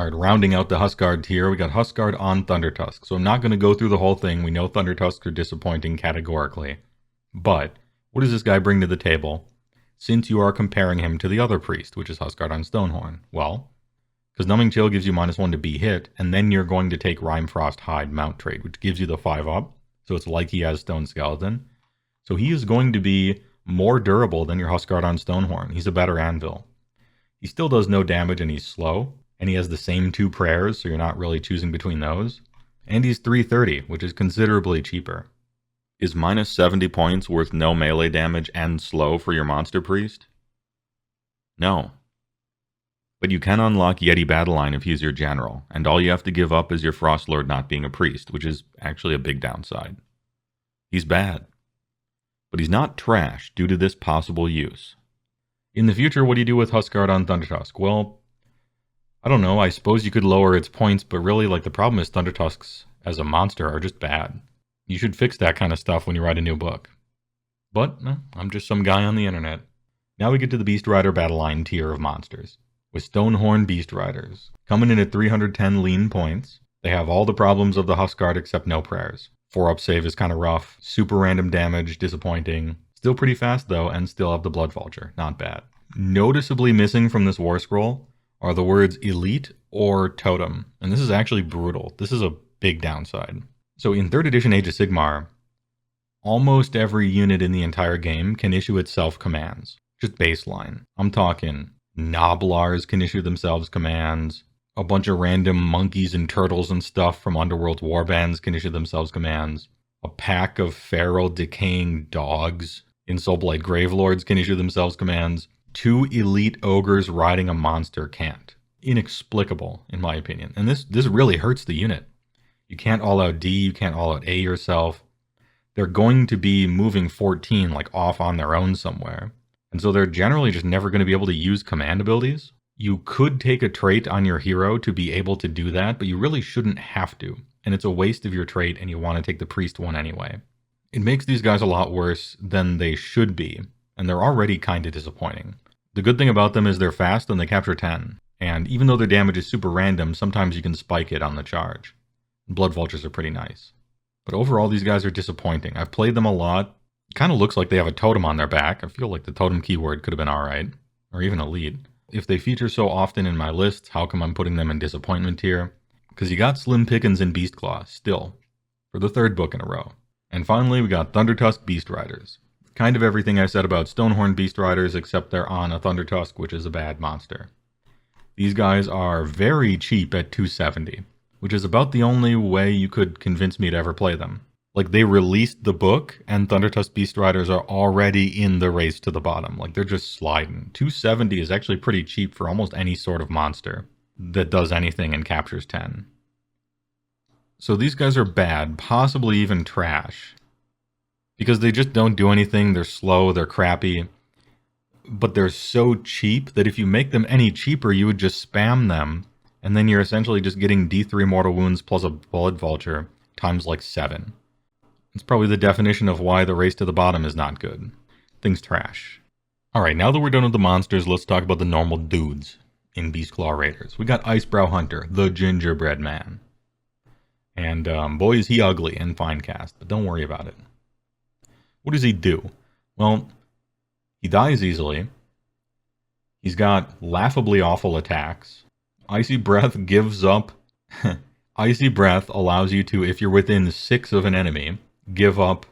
Alright, rounding out the Huskard tier, we got Huskard on Thundertusk. So I'm not going to go through the whole thing. We know Thundertusks are disappointing categorically. But what does this guy bring to the table since you are comparing him to the other priest, which is Huskard on Stonehorn? Well, because Numbing Chill gives you -1 to be hit, and then you're going to take Rhymefrost Hide mount trade, which gives you the 5-up. So it's like he has Stone Skeleton. So he is going to be more durable than your Huskard on Stonehorn. He's a better anvil. He still does no damage and he's slow. And he has the same 2 prayers, so you're not really choosing between those. And he's 330, which is considerably cheaper. Is -70 points worth no melee damage and slow for your monster priest? No. But you can unlock Yeti Battleline if he's your general, and all you have to give up is your Frostlord not being a priest, which is actually a big downside. He's bad. But he's not trash due to this possible use. In the future, what do you do with Huskard on Thundertusk? Well, I don't know, I suppose you could lower its points, but really, like, the problem is Thundertusks as a monster are just bad. You should fix that kind of stuff when you write a new book. But, I'm just some guy on the internet. Now we get to the Beast Rider Battleline tier of monsters, with Stonehorn Beast Riders. Coming in at 310 lean points, they have all the problems of the Huskard except no prayers. 4-up save is kind of rough, super random damage, disappointing. Still pretty fast though, and still have the Blood Vulture, not bad. Noticeably missing from this War Scroll are the words Elite or Totem, and this is actually brutal. This is a big downside. So in 3rd edition Age of Sigmar, almost every unit in the entire game can issue itself commands. Just baseline. I'm talking Noblars can issue themselves commands, a bunch of random monkeys and turtles and stuff from Underworld's warbands can issue themselves commands, a pack of feral decaying dogs in Soulblight Gravelords can issue themselves commands. 2 elite ogres riding a monster can't. Inexplicable, in my opinion. And this really hurts the unit. You can't all-out D, you can't all-out A yourself. They're going to be moving 14 like off on their own somewhere. And so they're generally just never going to be able to use command abilities. You could take a trait on your hero to be able to do that, but you really shouldn't have to. And it's a waste of your trait, and you want to take the priest one anyway. It makes these guys a lot worse than they should be, and they're already kind of disappointing. The good thing about them is they're fast and they capture 10. And even though their damage is super random, sometimes you can spike it on the charge. Blood Vultures are pretty nice. But overall, these guys are disappointing. I've played them a lot. It kind of looks like they have a totem on their back. I feel like the totem keyword could have been alright. Or even elite. If they feature so often in my list, how come I'm putting them in disappointment tier? Because you got Slim Pickens and Beastclaw, still. For the third book in a row. And finally, we got Thundertusk Beast Riders. Kind of everything I said about Stonehorn Beast Riders, except they're on a Thundertusk, which is a bad monster. These guys are very cheap at 270, which is about the only way you could convince me to ever play them. Like, they released the book, and Thundertusk Beast Riders are already in the race to the bottom. Like, they're just sliding. 270 is actually pretty cheap for almost any sort of monster that does anything and captures 10. So these guys are bad, possibly even trash. Because they just don't do anything, they're slow, they're crappy. But they're so cheap that if you make them any cheaper, you would just spam them. And then you're essentially just getting D3 mortal wounds plus a Blood Vulture times like 7. It's probably the definition of why the race to the bottom is not good. Things trash. Alright, now that we're done with the monsters, let's talk about the normal dudes in Beastclaw Raiders. We got Icebrow Hunter, the gingerbread man. And boy is he ugly in Finecast, but don't worry about it. What does he do? Well, he dies easily. He's got laughably awful attacks. Icy Breath gives up... Icy Breath allows you to, if you're within 6 of an enemy, give up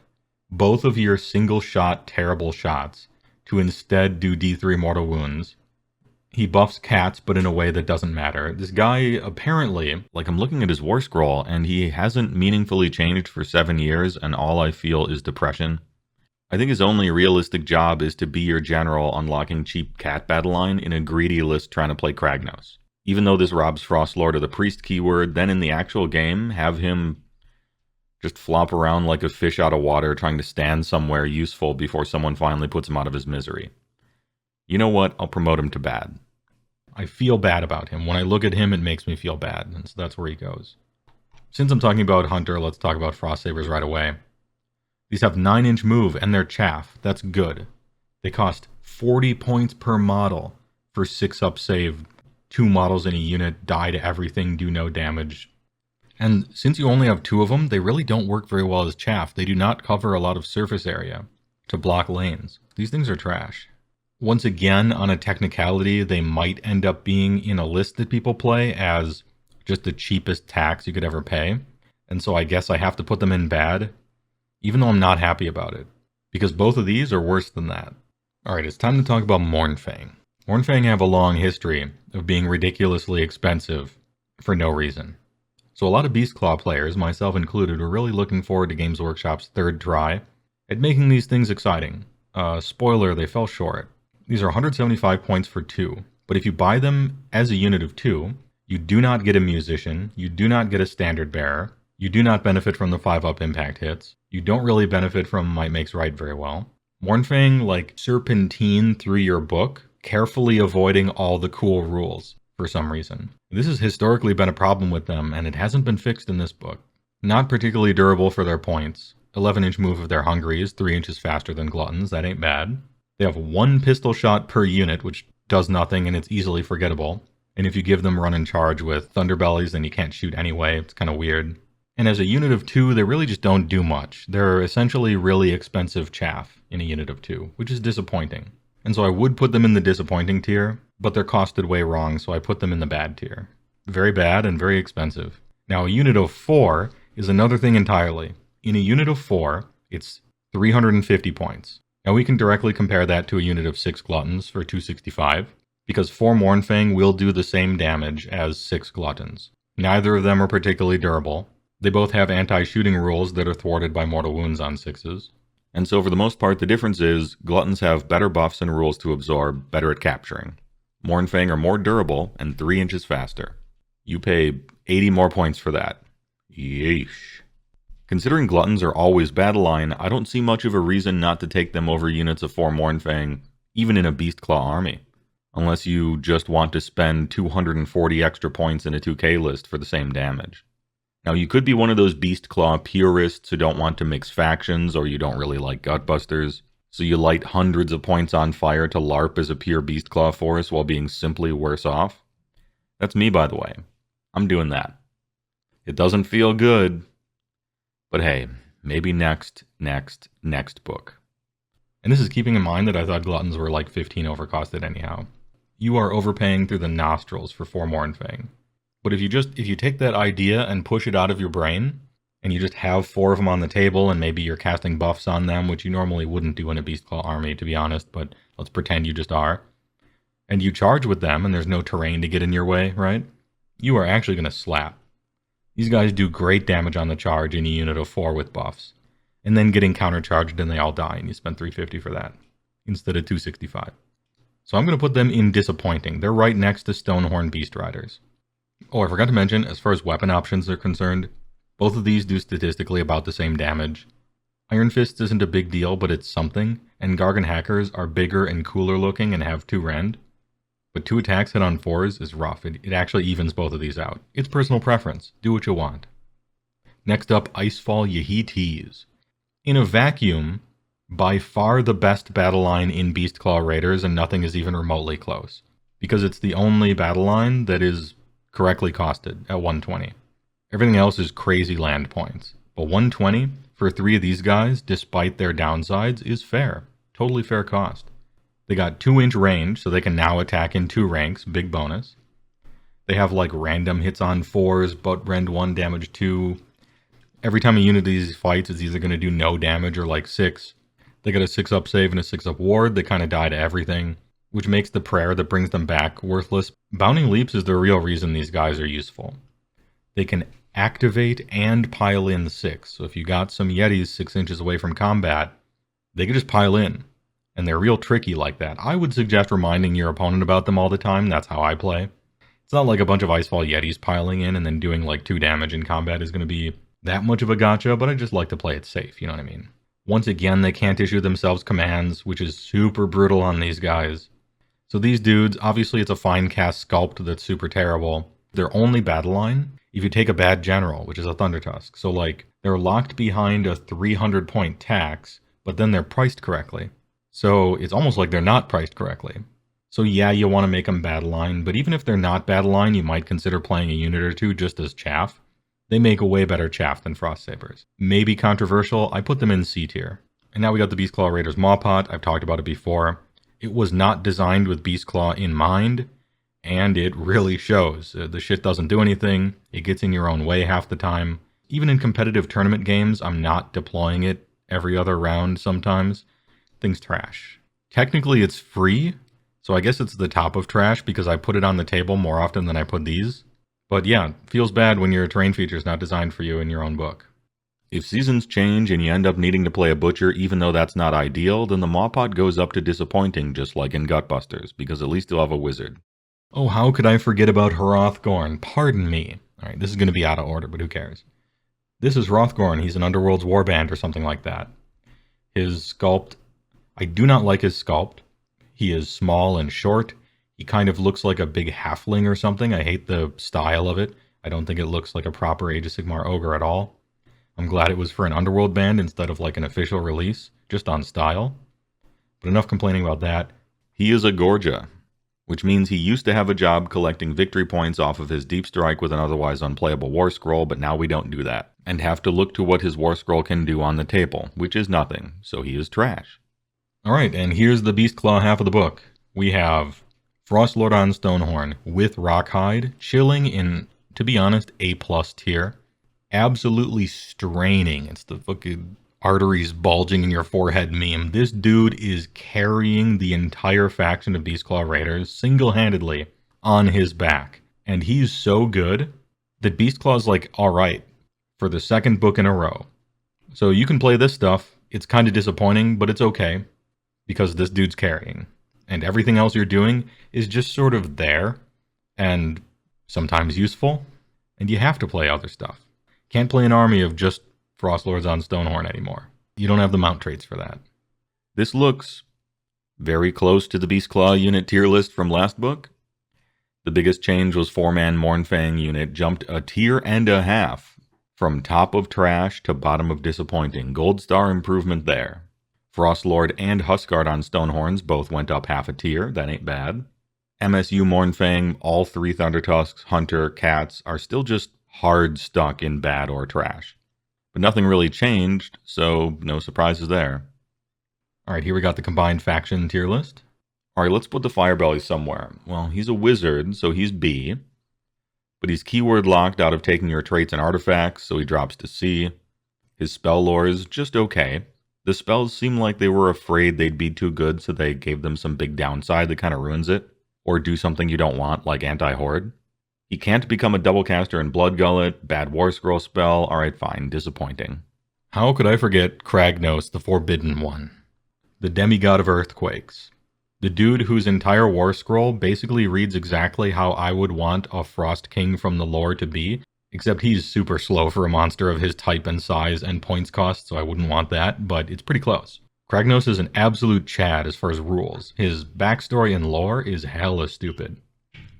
both of your single-shot terrible shots to instead do D3 mortal wounds. He buffs cats, but in a way that doesn't matter. This guy, apparently, like, I'm looking at his war scroll, and he hasn't meaningfully changed for 7 years, and all I feel is depression. I think his only realistic job is to be your general unlocking cheap cat battle line in a greedy list trying to play Kragnos. Even though this robs Frostlord of the priest keyword, then in the actual game, have him just flop around like a fish out of water trying to stand somewhere useful before someone finally puts him out of his misery. You know what? I'll promote him to bad. I feel bad about him. When I look at him, it makes me feel bad, and so that's where he goes. Since I'm talking about Hunter, let's talk about Frost Sabers right away. These have 9-inch move, and they're chaff. That's good. They cost 40 points per model for 6-up save. 2 models in a unit, die to everything, do no damage. And since you only have 2 of them, they really don't work very well as chaff. They do not cover a lot of surface area to block lanes. These things are trash. Once again, on a technicality, they might end up being in a list that people play as just the cheapest tax you could ever pay. And so I guess I have to put them in bad, even though I'm not happy about it. Because both of these are worse than that. Alright, it's time to talk about Mournfang. Mournfang have a long history of being ridiculously expensive for no reason. So a lot of Beastclaw players, myself included, were really looking forward to Games Workshop's third try at making these things exciting. Spoiler, they fell short. These are 175 points for 2, but if you buy them as a unit of 2, you do not get a musician, you do not get a standard bearer, you do not benefit from the 5-up impact hits, you don't really benefit from Might Makes Right very well. Mournfang, like, serpentine through your book, carefully avoiding all the cool rules for some reason. This has historically been a problem with them, and it hasn't been fixed in this book. Not particularly durable for their points. 11-inch move if they're hungry is 3 inches faster than Gluttons, that ain't bad. They have 1 pistol shot per unit, which does nothing and it's easily forgettable. And if you give them run and charge with Thunderbellies, then you can't shoot anyway, it's kind of weird. And as a unit of 2, they really just don't do much. They're essentially really expensive chaff in a unit of 2, which is disappointing. And so I would put them in the disappointing tier, but they're costed way wrong, so I put them in the bad tier. Very bad and very expensive. Now, a unit of 4 is another thing entirely. In a unit of 4, it's 350 points. Now, we can directly compare that to a unit of 6 Gluttons for 265, because 4 Mournfang will do the same damage as 6 Gluttons. Neither of them are particularly durable. They both have anti-shooting rules that are thwarted by mortal wounds on 6s. And so for the most part, the difference is Gluttons have better buffs and rules to absorb, better at capturing. Mournfang are more durable and 3 inches faster. You pay 80 more points for that. Yeesh. Considering Gluttons are always battle line, I don't see much of a reason not to take them over units of 4 Mournfang, even in a Beastclaw army. unless you just want to spend 240 extra points in a 2K list for the same damage. Now, you could be one of those Beastclaw purists who don't want to mix factions, or you don't really like Gutbusters, so you light hundreds of points on fire to LARP as a pure Beastclaw force while being simply worse off. That's me, by the way. I'm doing that. It doesn't feel good, but hey, maybe next book. And this is keeping in mind that I thought Gluttons were like 15 overcosted anyhow. You are overpaying through the nostrils for 4 Mournfang. But if you take that idea and push it out of your brain, and you just have 4 of them on the table, and maybe you're casting buffs on them, which you normally wouldn't do in a Beastclaw army, to be honest, but let's pretend you just are, and you charge with them, and there's no terrain to get in your way, right? You are actually going to slap. These guys do great damage on the charge in a unit of 4 with buffs, and then getting countercharged and they all die, and you spend 350 for that, instead of 265. So I'm going to put them in disappointing. They're right next to Stonehorn Beast Riders. Oh, I forgot to mention, as far as weapon options are concerned, both of these do statistically about the same damage. Iron Fists isn't a big deal, but it's something, and Gargan Hackers are bigger and cooler looking and have 2 rend. But 2 attacks hit on 4s is rough. It actually evens both of these out. It's personal preference. Do what you want. Next up, Icefall Yeheetees. In a vacuum, by far the best battle line in Beastclaw Raiders, and nothing is even remotely close. Because it's the only battle line that is correctly costed at 120. Everything else is crazy land points. But 120 for 3 of these guys, despite their downsides, is fair. Totally fair cost. They got 2-inch range, so they can now attack in 2 ranks, big bonus. They have like random hits on 4s, but rend 1, damage 2. Every time a unit of these fights is either going to do no damage or like 6. They got a 6-up save and a 6-up ward. They kind of die to everything, which makes the prayer that brings them back worthless. Bounding Leaps is the real reason these guys are useful. They can activate and pile in 6. So if you got some Yetis 6 inches away from combat, they can just pile in. And they're real tricky like that. I would suggest reminding your opponent about them all the time. That's how I play. It's not like a bunch of Icefall Yetis piling in and then doing like 2 damage in combat is going to be that much of a gotcha, but I just like to play it safe, you know what I mean? Once again, they can't issue themselves commands, which is super brutal on these guys. So these dudes, obviously it's a fine cast sculpt that's super terrible. Their only battle line, if you take a bad general, which is a Thundertusk. So like, they're locked behind a 300 point tax, but then they're priced correctly. So it's almost like they're not priced correctly. So yeah, you want to make them battle line, but even if they're not battle line, you might consider playing a unit or 2 just as chaff. They make a way better chaff than Frost Sabers. Maybe controversial, I put them in C tier. And now we got the Beastclaw Raiders Mawpot. I've talked about it before. It was not designed with Beastclaw in mind, and it really shows. The shit doesn't do anything. It gets in your own way half the time. Even in competitive tournament games, I'm not deploying it every other round sometimes. Thing's trash. Technically, it's free, so I guess it's the top of trash because I put it on the table more often than I put these. But yeah, feels bad when your terrain feature is not designed for you in your own book. If seasons change and you end up needing to play a butcher even though that's not ideal, then the Mawpot goes up to disappointing just like in Gutbusters, because at least you'll have a wizard. Oh, how could I forget about Hrothgorn? Pardon me. Alright, this is going to be out of order, but who cares? This is Hrothgorn. He's an Underworld's warband or something like that. His sculpt, I do not like his sculpt. He is small and short. He kind of looks like a big halfling or something. I hate the style of it. I don't think it looks like a proper Age of Sigmar ogre at all. I'm glad it was for an Underworld band instead of like an official release, just on style. But enough complaining about that. He is a Gorja, which means he used to have a job collecting victory points off of his Deep Strike with an otherwise unplayable War Scroll, but now we don't do that, and have to look to what his War Scroll can do on the table, which is nothing, so he is trash. Alright, and here's the Beastclaw half of the book. We have Frostlord on Stonehorn with Rockhide, chilling in, to be honest, A+ tier. Absolutely straining. It's the fucking arteries bulging in your forehead meme. This dude is carrying the entire faction of Beastclaw Raiders single-handedly on his back. And he's so good that Beastclaw's like, alright, for the 2nd book in a row. So you can play this stuff. It's kind of disappointing, but it's okay, because this dude's carrying. And everything else you're doing is just sort of there, and sometimes useful, and you have to play other stuff. Can't play an army of just Frostlords on Stonehorn anymore. You don't have the mount traits for that. This looks Very close to the Beastclaw unit tier list from last book. The biggest change was 4-man Mournfang unit jumped a tier and a half. From top of trash to bottom of disappointing. Gold star improvement there. Frostlord and Huskard on Stonehorns both went up half a tier. That ain't bad. MSU Mournfang, all 3 Thundertusks, Hunter, Cats are still just hard stuck in bad or trash. But nothing really changed, so no surprises there. Alright, here we got the combined faction tier list. Alright, let's put the Firebelly somewhere. Well, he's a wizard, so he's B. But he's keyword locked out of taking your traits and artifacts, so he drops to C. His spell lore is just okay. The spells seem like they were afraid they'd be too good, so they gave them some big downside that kind of ruins it. Or do something you don't want, like Anti-Horde. He can't become a double caster in Blood Gullet, bad War Scroll spell, alright fine, disappointing. How could I forget Kragnos, the Forbidden One? The demigod of earthquakes. The dude whose entire War Scroll basically reads exactly how I would want a Frost King from the lore to be, except he's super slow for a monster of his type and size and points cost, so I wouldn't want that, but it's pretty close. Kragnos is an absolute Chad as far as rules. His backstory and lore is hella stupid.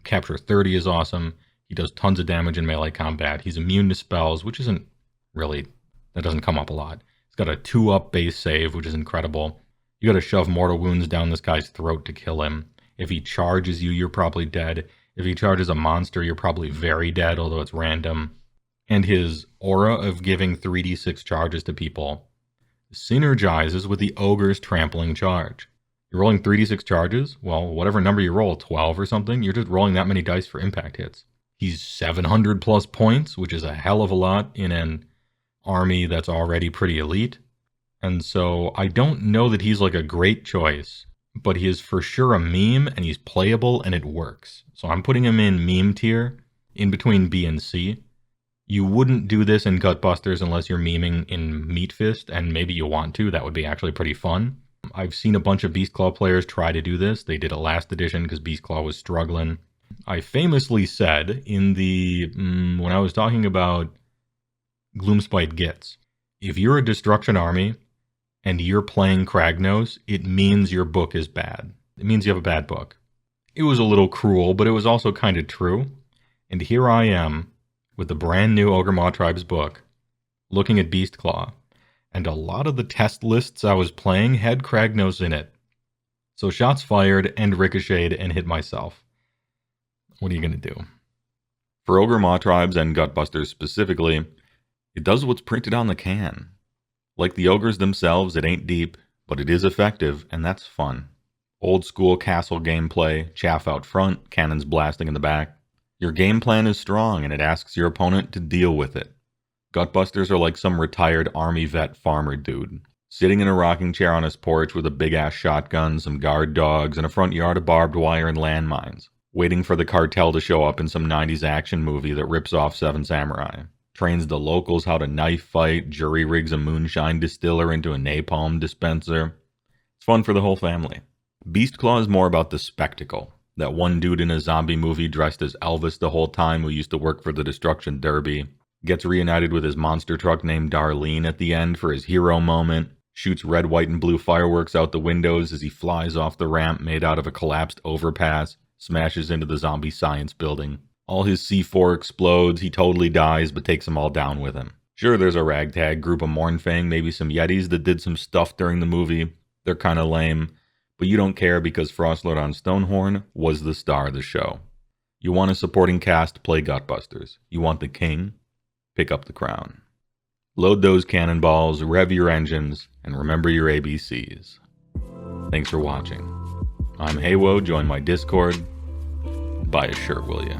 Capture 30 is awesome. He does tons of damage in melee combat. He's immune to spells, which isn't really, that doesn't come up a lot. He's got a 2-up base save, which is incredible. You gotta shove mortal wounds down this guy's throat to kill him. If he charges you, you're probably dead. If he charges a monster, you're probably very dead, although it's random. And his aura of giving 3d6 charges to people synergizes with the Ogre's trampling charge. You're rolling 3d6 charges? Well, whatever number you roll, 12 or something, you're just rolling that many dice for impact hits. He's 700 plus points, which is a hell of a lot in an army that's already pretty elite. And so I don't know that he's like a great choice, but he is for sure a meme and he's playable and it works. So I'm putting him in meme tier, in between B and C. You wouldn't do this in Gutbusters unless you're meming in Meat Fist, and maybe you want to. That would be actually pretty fun. I've seen a bunch of Beastclaw players try to do this. They did it last edition because Beastclaw was struggling. I famously said in the, when I was talking about Gloomspite Gits, if you're a destruction army and you're playing Kragnos, it means your book is bad. It means you have a bad book. It was a little cruel, but it was also kind of true. And here I am with the brand new Ogor Mawtribes book, looking at Beastclaw, and a lot of the test lists I was playing had Kragnos in it. So shots fired and ricocheted and hit myself. What are you going to do? For Ogor Mawtribes and Gutbusters specifically, it does what's printed on the can. Like the ogres themselves, it ain't deep, but it is effective, and that's fun. Old school castle gameplay, chaff out front, cannons blasting in the back. Your game plan is strong, and it asks your opponent to deal with it. Gutbusters are like some retired army vet farmer dude, sitting in a rocking chair on his porch with a big-ass shotgun, some guard dogs, and a front yard of barbed wire and landmines, waiting for the cartel to show up in some 90s action movie that rips off Seven Samurai. Trains the locals how to knife fight, jury rigs a moonshine distiller into a napalm dispenser. It's fun for the whole family. Beastclaw is more about the spectacle. That one dude in a zombie movie dressed as Elvis the whole time who used to work for the Destruction Derby, gets reunited with his monster truck named Darlene at the end for his hero moment, shoots red, white, and blue fireworks out the windows as he flies off the ramp made out of a collapsed overpass, smashes into the zombie science building. All his C4 explodes, he totally dies, but takes them all down with him. Sure, there's a ragtag group of Mournfang, maybe some Yetis that did some stuff during the movie. They're kinda lame, but you don't care because Frostlord on Stonehorn was the star of the show. You want a supporting cast, play Gutbusters. You want the king? Pick up the crown. Load those cannonballs, rev your engines, and remember your ABCs. Thanks for watching. I'm HeyWoah, join my Discord. Buy a shirt, will ya?